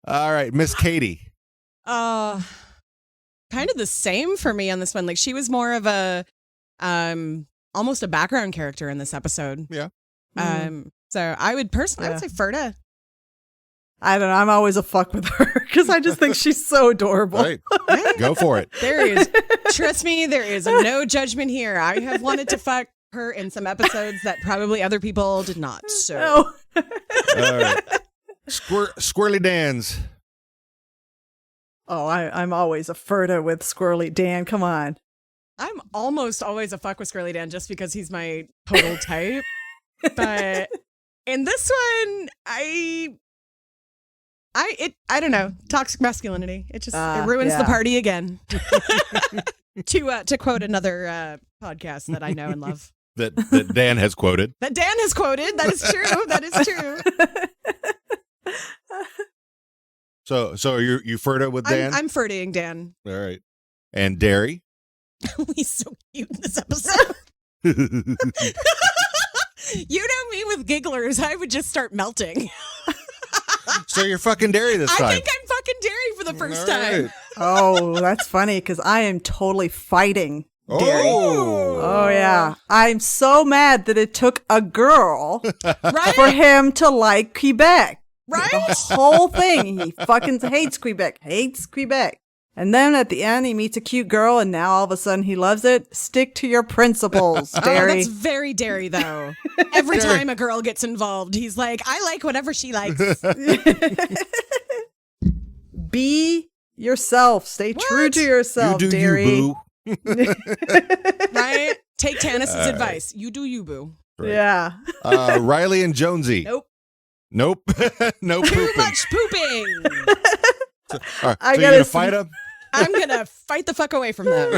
All right, Miss Katie. Kind of the same for me on this one. Like she was more of a almost a background character in this episode. Yeah. So I would personally I would say Ferda. I don't know. I'm always a fuck with her because I just think she's so adorable. Right. Go for it. There is trust me, there is no judgment here. I have wanted to fuck her in some episodes that probably other people did not. So Oh. All right. Squirrely Dan's. Oh, I'm always a Ferda with Squirrely Dan. Come on. I'm almost always a fuck with Squirrely Dan just because he's my total type. But in this one, I don't know. Toxic masculinity. It just it ruins the yeah. party again. To quote another podcast that I know and love. That Dan has quoted. That Dan has quoted. That is true. That is true. So you Ferda with Dan? I'm Ferdying Dan. All right. And Derry? He's so cute in this episode. You know me with gigglers. I would just start melting. So you're fucking Derry this time. I think I'm fucking Derry for the first All time. right. Oh, that's funny because I am totally fighting Derry. Oh. Oh, yeah. I'm so mad that it took a girl Right? for him to like Quebec. Right? The whole thing. He fucking hates Quebec. And then at the end, he meets a cute girl, and now all of a sudden he loves it. Stick to your principles, Oh, Derry. that's very Derry, though. Every time a girl gets involved, he's like, I like whatever she likes. Be yourself. Stay true to yourself, You do Derry. you, boo. Right? Take Tanis's advice. You do you, boo. Right. Yeah. Riley and Jonesy. Nope. Nope. No Too pooping. much pooping. All right, I so you're gotta gonna fight him? I'm going to fight the fuck away from them.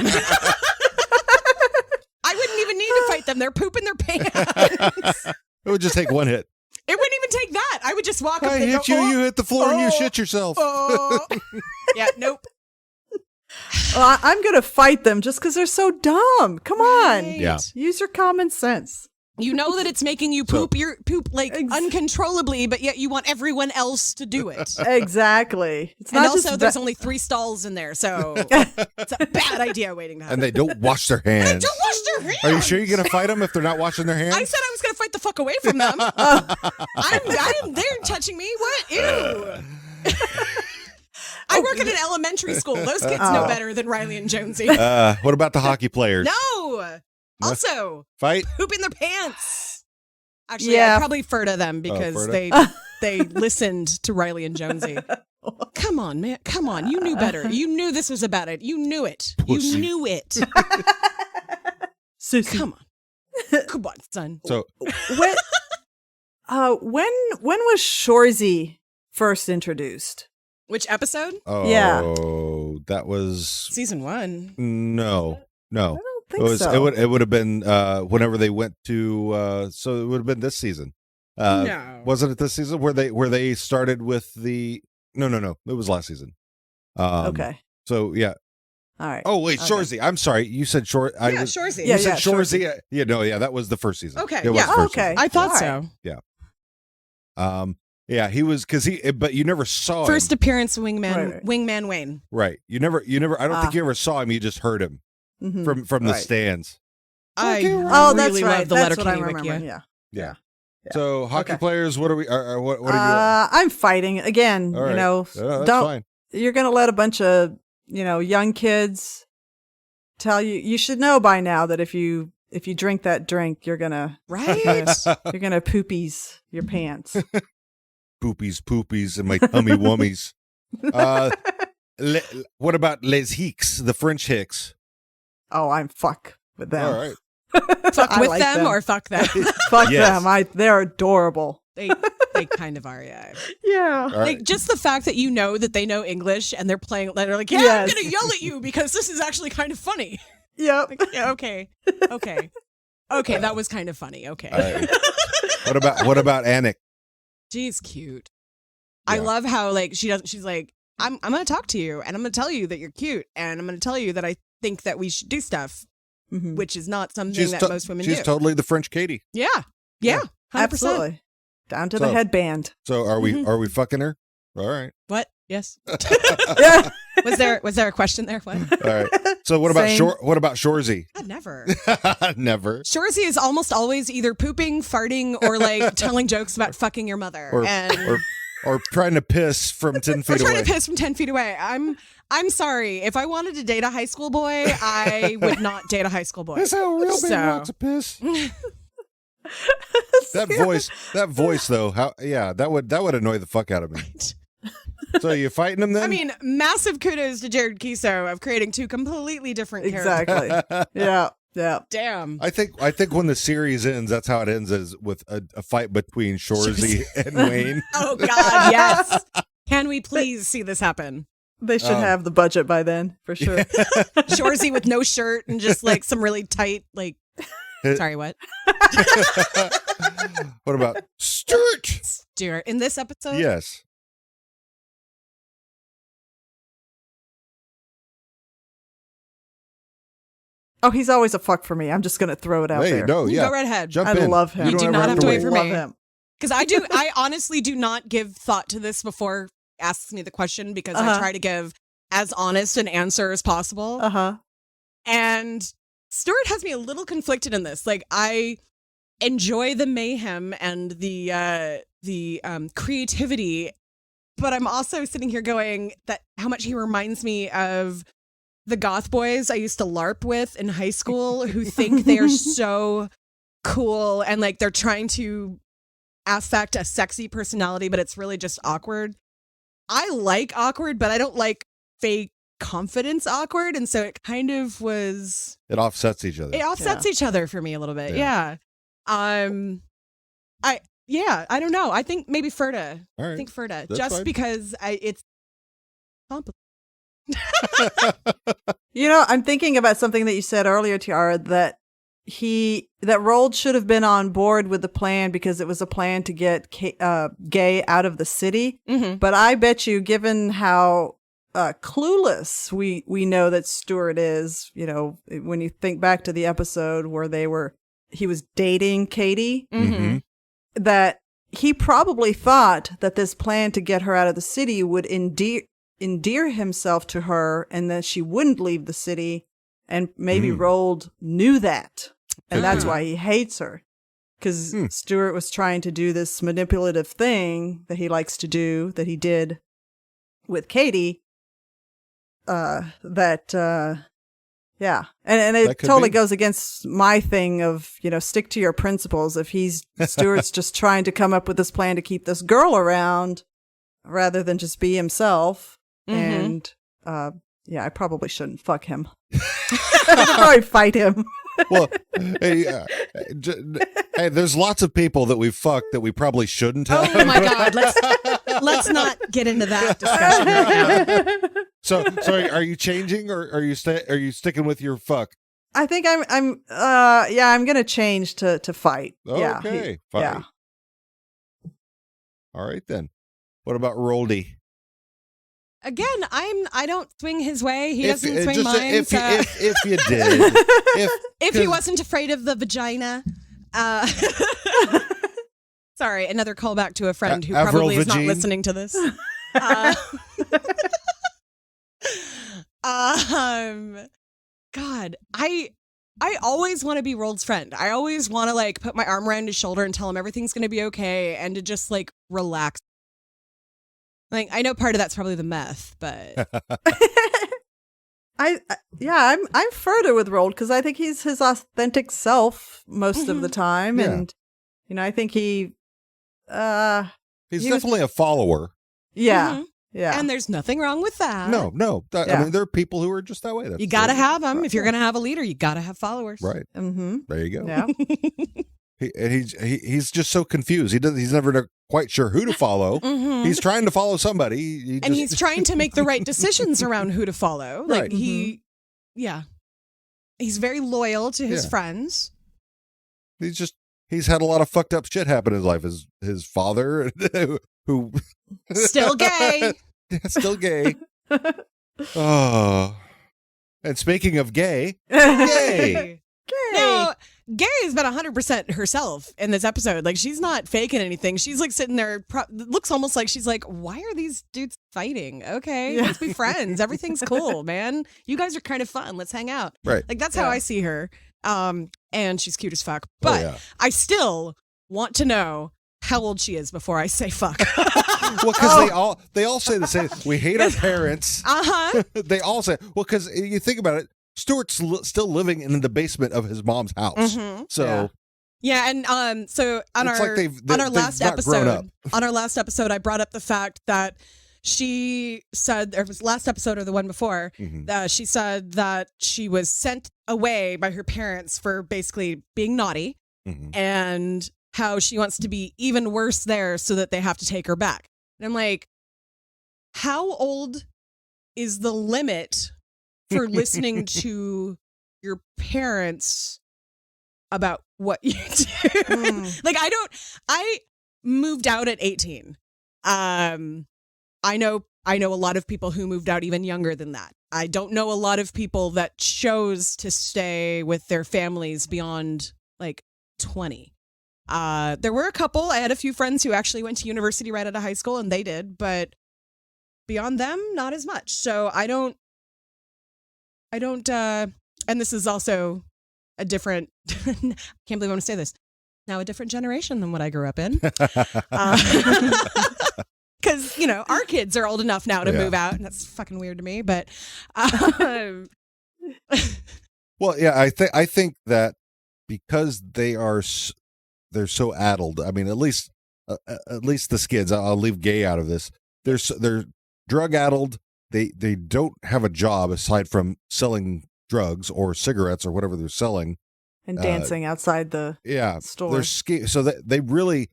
I wouldn't even need to fight them. They're pooping their pants. It would just take one hit. It wouldn't even take that. I would just walk up I and hit go, you, oh, you hit the floor, and you oh, shit yourself. oh. Yeah, nope. Well, I'm going to fight them just because they're so dumb. Come on. Right. Yeah. Use your common sense. You know that it's making you poop. You poop like uncontrollably, but yet you want everyone else to do it. Exactly. It's And not also, just there's only 3 stalls in there, so it's a bad idea waiting to happen. And they don't wash their hands. Don't wash their hands. Are you sure you're going to fight them if they're not washing their hands? I said I was going to fight the fuck away from them. They're touching me. What? Ew. I work at an elementary school. Those kids know better than Riley and Jonesy. What about the hockey players? No. Also, Fight? poop in their pants. Actually, Yeah. I'd probably Ferda them because Ferda. they listened to Riley and Jonesy. Come on, man. Come on. You knew better. You knew this was about it. You knew it. Pussy. You knew it. Sissy. Come on. Come on, son. So, when was Shorzy first introduced? Which episode? Yeah. That was Season 1. no. I don't think It was. so. It would have been whenever they went to. So it would have been this season. No. Wasn't it this season where they started with the? No. It was last season. Okay. So yeah. All right. Oh wait, Okay. Shorzy. I'm sorry. You said Short. Yeah, Shorzy. Yeah, You said Shorzy. Shorzy. Yeah, no, yeah, that was the first season. Okay, It was yeah. the first Okay. I thought All right. so. Yeah, he was but you never saw First him. appearance, Wingman, Right. Wingman Wayne. Right. You never. I don't think you ever saw him. You just heard him Mhm. from the Right. stands. I Oh, that's really right. love the That's what I Letterkenny remember. Wikia. Yeah. Yeah. Yeah. So hockey Okay. players, what are we? What are I'm fighting again. you? All right. You know, That's don't. fine. You're gonna let a bunch of young kids tell you. You should know by now that if you drink that drink, you're gonna Right? you're gonna poopies your pants. Poopies, and my tummy wummies. What about les Hiques, the French Hiques? Oh, I'm fuck with them. All right. Fuck I with like them or fuck them? Fuck Yes. them. They're adorable. they kind of are, yeah. Yeah. All right. Like just the fact that you know that they know English and they're playing, they're like, yeah, Yes. I'm gonna yell at you because this is actually kind of funny. Yep. Like, yeah, okay, that was kind of funny. Okay, All right. What about Anik? she's cute. I Yeah. love how like she's like, I'm gonna talk to you and I'm gonna tell you that you're cute and I'm gonna tell you that I think that we should do stuff, Mhm. which is not something that most women She's do. totally the French Katie. Yeah, 100%. Absolutely. Down to the So- headband. So are we fucking her? All right. What? Yes. Yeah. Was there a question there? What? All right. So what about Same. What about Shorzy? God, never. Never. Shorzy is almost always either pooping, farting, or like telling jokes about fucking your mother, Or trying to piss from 10 or feet trying away. to piss from 10 feet away. I'm sorry. If I wanted to date a high school boy, I would not date a high school boy. That's how a real man So- wants to piss. That voice though, that would annoy the fuck out of me. So you fighting him then? I mean, massive kudos to Jared Kiso of creating 2 completely different characters. Exactly. Yeah. Yeah. Damn. I think when the series ends, that's how it ends, is with a fight between Shorzy and Wayne. Oh God, yes. Can we please see this happen? They should have the budget by then, for sure. Shorzy with no shirt and just like some really tight, like, sorry, what? What about Stuart? Stuart in this episode? Yes. Oh, he's always a fuck for me. I'm just going to throw it out Hey, there. no, You yeah. go right ahead. Jump I in. love him. You You don't do ever not have to wait for Love me. him. Because I honestly do not give thought to this before asks me the question because I Uh-huh. try to give as honest an answer as possible. Uh-huh. And Stuart has me a little conflicted in this. Like I enjoy the mayhem and the creativity, but I'm also sitting here going that how much he reminds me of the goth boys I used to LARP with in high school who think they're so cool and like they're trying to affect a sexy personality, but it's really just awkward. I like awkward, but I don't like fake confidence awkward. And so it kind of was, It offsets each other. it offsets each other for me a little bit. Yeah. I don't know. I think maybe Ferda. All right. I think Ferda. That's Just fine. because it's complicated. You know, I'm thinking about something that you said earlier, Tiara, that that Rold should have been on board with the plan because it was a plan to get Gay out of the city. Mm-hmm. But I bet you, given how clueless we know that Stuart is, when you think back to the episode where he was dating Katie, Mm-hmm. that he probably thought that this plan to get her out of the city would endear himself to her and that she wouldn't leave the city. And maybe Rold knew that. And that's why he hates her. Because Stuart was trying to do this manipulative thing that he likes to do, that he did with Katie. And it totally goes against my thing of, stick to your principles. If Stuart's just trying to come up with this plan to keep this girl around rather than just be himself. Mm-hmm. And, I probably shouldn't fuck him. I should probably fight him. Well, hey, there's lots of people that we've fucked that we probably shouldn't have. Oh my God, let's not get into that discussion right now. So are you changing or are you sticking with your fuck? I think I'm gonna change to fight. Okay, fight. Yeah. All right then. What about Roldy? Again, I don't swing his way. He doesn't swing mine. If you did, if he wasn't afraid of the vagina. Sorry, another callback to a friend who probably is not listening to this. God, I always want to be Rold's friend. I always want to put my arm around his shoulder and tell him everything's going to be okay and to just relax. I know part of that's probably the meth, but I'm further with Rold because I think he's his authentic self most of the time, and I think he's definitely a follower. Yeah. Mm-hmm. Yeah, and there's nothing wrong with that. No. I mean, there are people who are just that way. You got to have them if you're going to have a leader. You got to have followers, right? Mm-hmm. There you go. Yeah. He's just so confused. He's never quite sure who to follow. Mm-hmm. He's trying to follow somebody, he's trying to make the right decisions around who to follow. Right. He's very loyal to his friends. He's had a lot of fucked up shit happen in his life. His father, who still gay, still gay. Oh, and speaking of gay, gay. Now, Gay has been 100% herself in this episode. She's not faking anything. She's sitting there. Looks almost like she's why are these dudes fighting? Okay, let's be friends. Everything's cool, man. You guys are kind of fun. Let's hang out. Right. That's how I see her. And she's cute as fuck. But I still want to know how old she is before I say fuck. Well, because they all say the same. We hate our parents. They all say, well, because you think about it. Stuart's still living in the basement of his mom's house. Mm-hmm. So and so on our last episode, I brought up the fact that she said, or it was last episode or the one before, she said that she was sent away by her parents for basically being naughty, and how she wants to be even worse there so that they have to take her back. And I'm like, how old is the limit for listening to your parents about what you do? I moved out at 18. I know a lot of people who moved out even younger than that. I don't know a lot of people that chose to stay with their families beyond 20. There were a couple. I had a few friends who actually went to university right out of high school, and they did, but beyond them, not as much. So I don't, and this is also a different, can't believe I'm going to say this, now a different generation than what I grew up in. Because, our kids are old enough now to move out, and that's fucking weird to me, but. Well, yeah, I think that because they're so addled. I mean, at least the skids, I'll leave Gay out of this. They're drug addled. They don't have a job aside from selling drugs or cigarettes or whatever they're selling, and dancing outside the store. They're so that they really,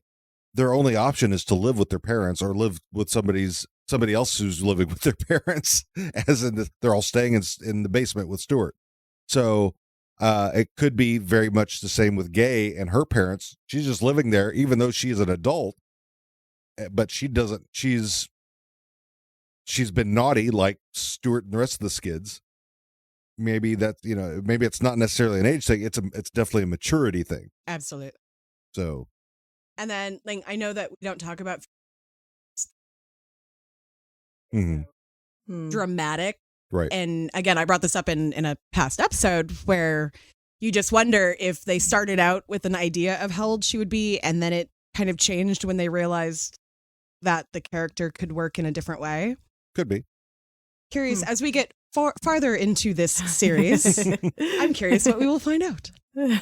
their only option is to live with their parents or live with somebody else who's living with their parents, as in they're all staying in the basement with Stuart. So It could be very much the same with Gay and her parents. She's just living there, even though she's an adult, but she doesn't. She's been naughty like Stuart and the rest of the skids. Maybe that, maybe it's not necessarily an age thing. It's definitely a maturity thing. Absolutely. So, and then like I know that we don't talk about dramatic, right? And again, I brought this up in a past episode where you just wonder if they started out with an idea of how old she would be, and then it kind of changed when they realized that the character could work in a different way. Could be. Curious as we get farther into this series. I'm curious what we will find out. Do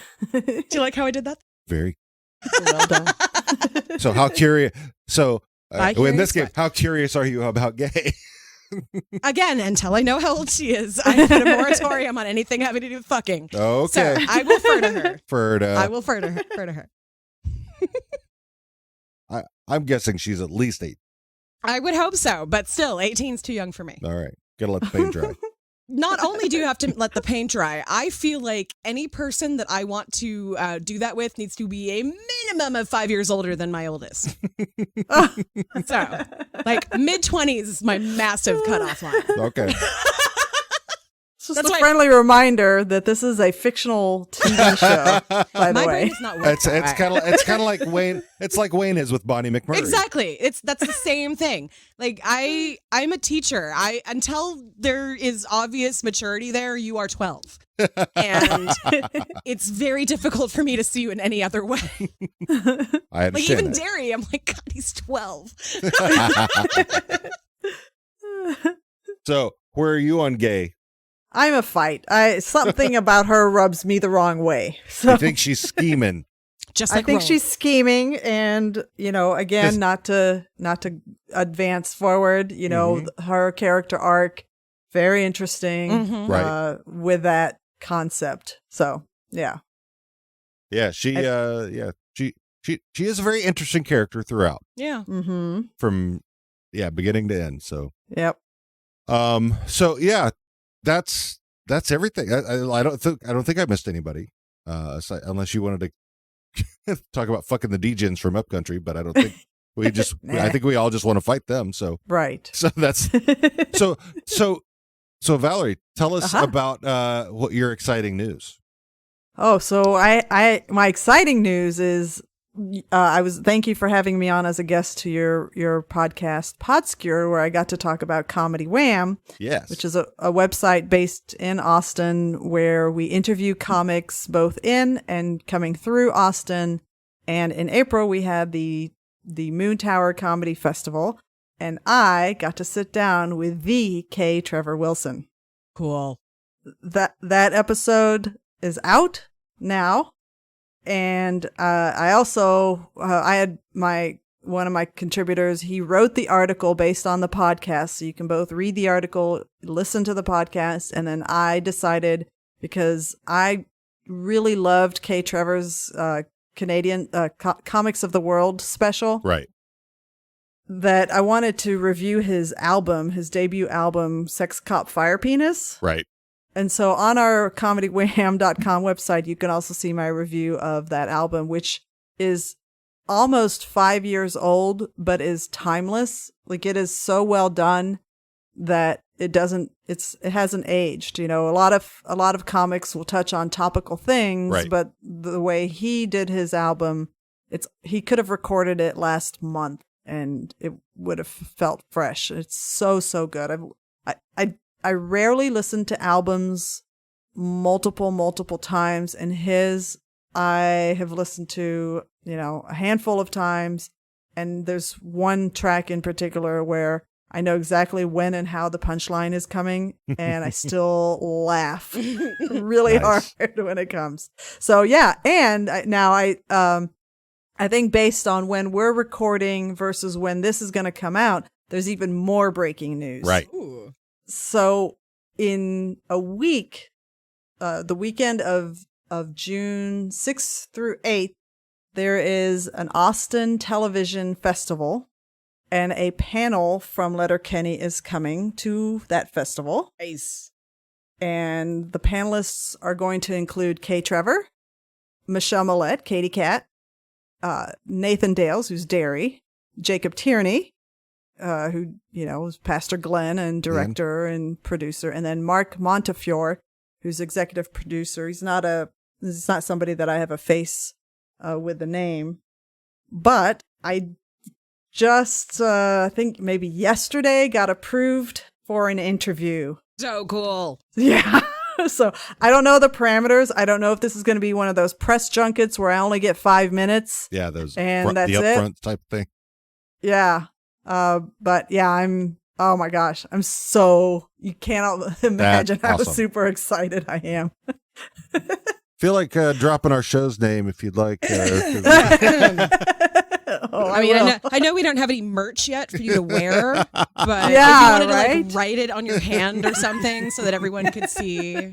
you like how I did that? Very well done. So how curious? So in this game, what? how curious are you about Gay? Again, until I know how old she is, I put a moratorium on anything having to do with fucking. Okay. So I will fur to her. I will fur to her. I'm guessing she's at least 8. I would hope so, but still, 18's too young for me. All right. Gotta let the paint dry. Not only do you have to let the paint dry, I feel like any person that I want to do that with needs to be a minimum of 5 years older than my oldest. So, like mid-20s is my massive cutoff line. Okay. It's just a friendly reminder that this is a fictional TV show, by the my way. brain is not working. It's kind of like Wayne. It's like Wayne is with Bonnie McMurray. Exactly. That's the same thing. Like I'm a teacher. Until there is obvious maturity there, you are 12. And it's very difficult for me to see you in any other way. I understand. Like even that. Derry, I'm like, God, he's 12. So where are you on Gay? I'm a fight. Something about her rubs me the wrong way. So You think she's scheming? Just I like think Rose. she's scheming, and again, not to advance forward. Her character arc, very interesting, Mhm. Right. with that concept. So yeah, Yeah, she is a very interesting character throughout, Yeah. mm-hmm. from beginning to end. So Yep. so yeah, that's everything. I don't think I missed anybody, unless you wanted to talk about fucking the D-gens from Upcountry, but I don't think we just. I think we all just want to fight them. So Right. So that's so Valerie, tell us about what your exciting news. Oh, so I my exciting news is thank you for having me on as a guest to your podcast Podscure, where I got to talk about Comedy Wham, Yes, which is a website based in Austin where we interview comics both in and coming through Austin. And in April we had the Moon Tower Comedy Festival, and I got to sit down with the K. Trevor Wilson. Cool. That episode is out now. And I also I had one of my contributors. He wrote the article based on the podcast, so you can both read the article, listen to the podcast, and then I decided, because I really loved K. Trevor's Canadian Comics of the World special, right, that I wanted to review his debut album, Sex Cop Fire Penis. right. And so on our comedywham.com website, you can also see my review of that album, which is almost 5 years old, but is timeless. Like, it is so well done that it hasn't aged. A lot of comics will touch on topical things, Right. but the way he did his album, he could have recorded it last month and it would have felt fresh. It's so good. I rarely listen to albums multiple times, and his I have listened to, a handful of times. And there's one track in particular where I know exactly when and how the punchline is coming, and I still laugh really hard when it comes. So yeah, and I think based on when we're recording versus when this is going to come out, there's even more breaking news. Right. Ooh. So in a week, the weekend of June 6th through 8th, there is an Austin Television Festival, and a panel from Letterkenny is coming to that festival. Nice. And the panelists are going to include Kay Trevor, Michelle Millette, Katie Cat, Nathan Dales, who's Derry, Jacob Tierney, who, is Pastor Glenn and director and producer, and then Mark Montefiore, who's executive producer. He's not somebody that I have a face with the name, but I just, I think maybe yesterday got approved for an interview. So cool. Yeah. So I don't know the parameters. I don't know if this is going to be one of those press junkets where I only get 5 minutes. Yeah, those and that's the upfront it. type thing. Yeah. But yeah, oh my gosh, you cannot imagine how awesome. super excited I am. Feel like dropping our show's name if you'd like. I know we don't have any merch yet for you to wear, but yeah, if you wanted right? to like write it on your hand or something so that everyone could see.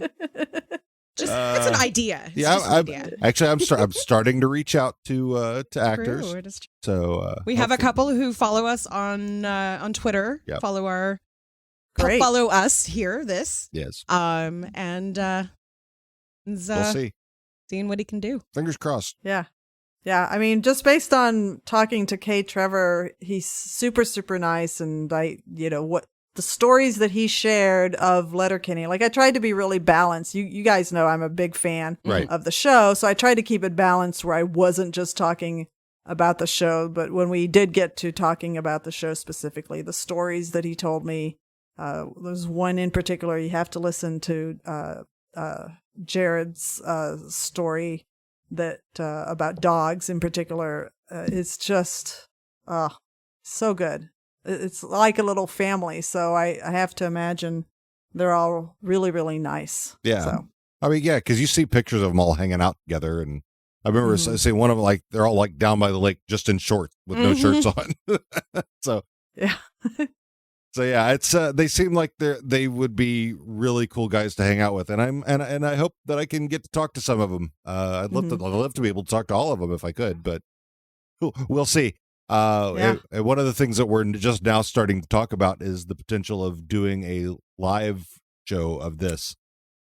Just it's an idea. It's just an idea. Actually, I'm starting to reach out to actors. True, it is true. So we have a couple who follow us on Twitter. Yep. Follow us here. Yes. And We'll see. Seeing what he can do. Fingers crossed. Yeah. Yeah. I mean, just based on talking to Kay Trevor, he's super, super nice. And what the stories that he shared of Letterkenny, like I tried to be really balanced. You guys know I'm a big fan of the show. So I tried to keep it balanced where I wasn't just talking about the show. But when we did get to talking about the show specifically, the stories that he told me, there's one in particular you have to listen to, Jared's story that about dogs in particular. It's just so good. It's like a little family, so I have to imagine they're all really, really nice. Yeah. So. I mean, yeah, because you see pictures of them all hanging out together, and I remember seeing one of them, like they're all like down by the lake just in shorts with no shirts on. So yeah. So yeah, it's they seem like they would be really cool guys to hang out with, and I hope that I can get to talk to some of them. I'd love to be able to talk to all of them if I could, but we'll see. And one of the things that we're just now starting to talk about is the potential of doing a live show of this.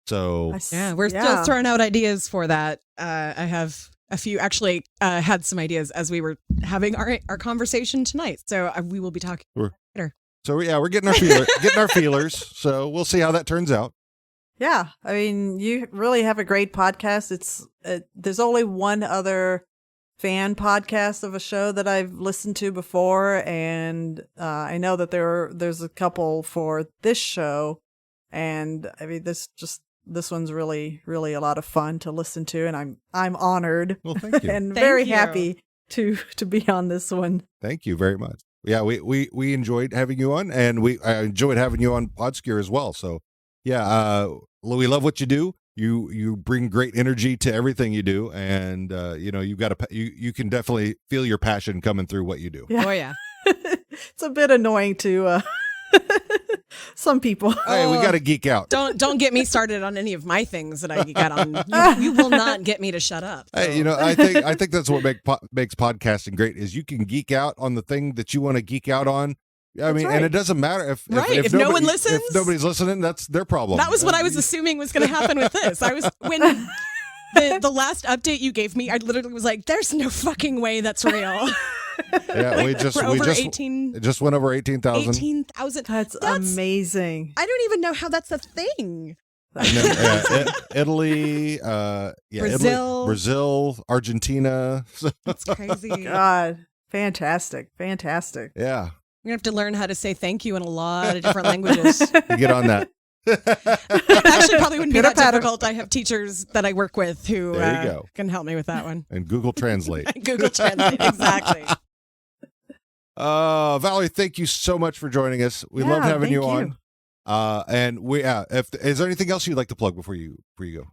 So we're still throwing out ideas for that. I have a few actually had some ideas as we were having our conversation tonight. So we will be talking later. So yeah, we're getting our feelers. So we'll see how that turns out. Yeah, I mean, you really have a great podcast. There's only one other fan podcast of a show that I've listened to before, and I know that there's a couple for this show, and I mean this one's really, really a lot of fun to listen to, and I'm honored. Well, thank you. And very happy to be on this one. Thank you very much. Yeah, we enjoyed having you on, and I enjoyed having you on Podskier as well. So, yeah, we love what you do. You bring great energy to everything you do, and you've got you can definitely feel your passion coming through what you do. Yeah. Oh yeah, it's a bit annoying to some people. Hey, we got to geek out. Don't get me started on any of my things that I geek out on. You will not get me to shut up. So. Hey, I think that's what makes podcasting great is you can geek out on the thing that you want to geek out on. I mean, and it doesn't matter if no one listens. If nobody's listening, that's their problem. That was what I was assuming was going to happen with this. When the last update you gave me, I literally was like, "There's no fucking way that's real." Yeah, we just it just went over 18,000. 18,000. That's amazing. I don't even know how that's a thing. Italy, Brazil, Argentina. That's crazy. God, fantastic. Yeah. We're going to have to learn how to say thank you in a lot of different languages. You get on that. Actually, probably wouldn't be that difficult. I have teachers that I work with who can help me with that one. And Google Translate. Google Translate, exactly. Valerie, thank you so much for joining us. We love having you on. And is there anything else you'd like to plug before you go?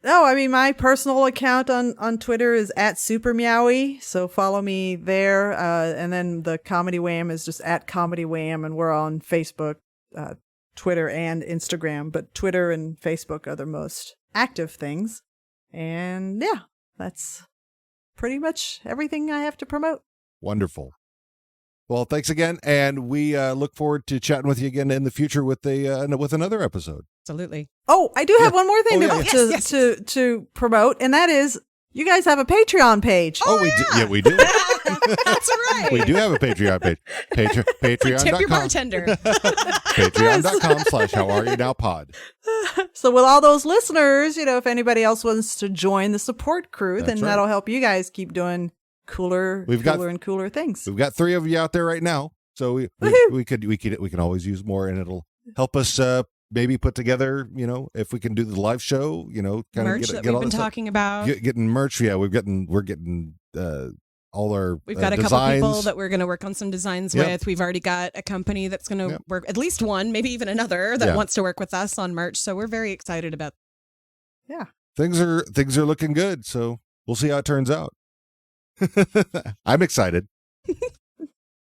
No, I mean, my personal account on Twitter is @SuperMeowie, so follow me there. And then the Comedy Wham is just @Comedy Wham, and we're on Facebook, Twitter, and Instagram. But Twitter and Facebook are the most active things. And yeah, that's pretty much everything I have to promote. Wonderful. Well, thanks again, and we look forward to chatting with you again in the future with another episode. Absolutely. Oh, I do have one more thing to promote, and that is you guys have a Patreon page. We do. That's right. We do have a Patreon page. Patreon.com. Tip your bartender. Patreon.com/howareyounowpod. So with all those listeners, if anybody else wants to join the support crew, then that'll help you guys keep doing cooler and cooler things. We've got 3 of you out there right now, so we can always use more, and it'll help us maybe put together, if we can do the live show, kind merch of that we've been talking about. Getting merch, yeah, we're getting all our We've got a designs. couple people that we're going to work on some designs with. We've already got a company that's going to work, at least one, maybe even another that wants to work with us on merch. So we're very excited about. Yeah, things are looking good. So we'll see how it turns out. I'm excited.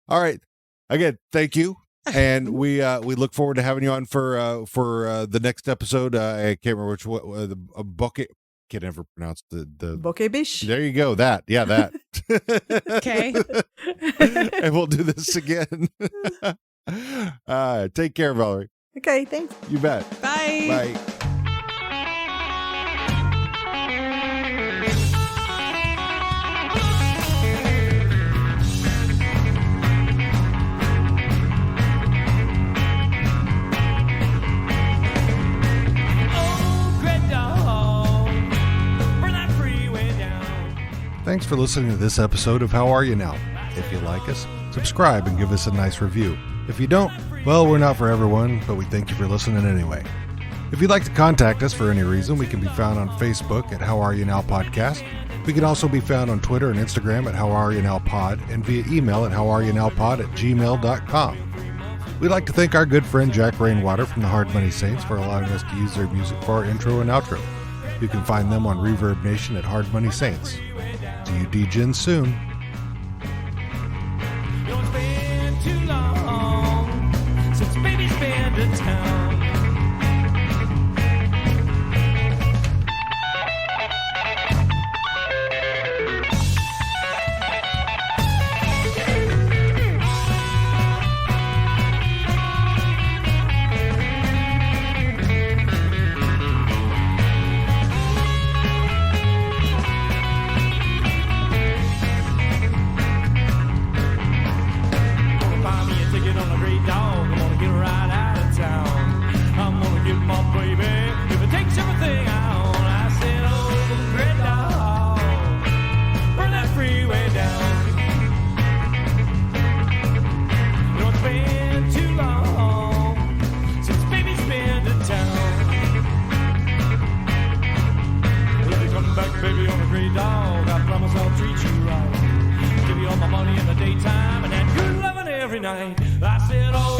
All right. Again, thank you. And we look forward to having you on for the next episode. I can't remember the bouquet. Can never pronounce the bouquet biche. There you go. That Okay. And we'll do this again. Take care, Valerie. Okay, thanks. You bet. Bye. Bye. Thanks for listening to this episode of How Are You Now? If you like us, subscribe and give us a nice review. If you don't, well, we're not for everyone, but we thank you for listening anyway. If you'd like to contact us for any reason, we can be found on Facebook at How Are You Now Podcast. We can also be found on Twitter and Instagram at How Are You Now Pod, and via email at howareyounowpod@gmail.com. We'd like to thank our good friend Jack Rainwater from the Hard Money Saints for allowing us to use their music for our intro and outro. You can find them on Reverb Nation at Hard Money Saints. See you DJs soon. It's been too long since baby's been to town. Daytime and that good loving every night. I said, oh.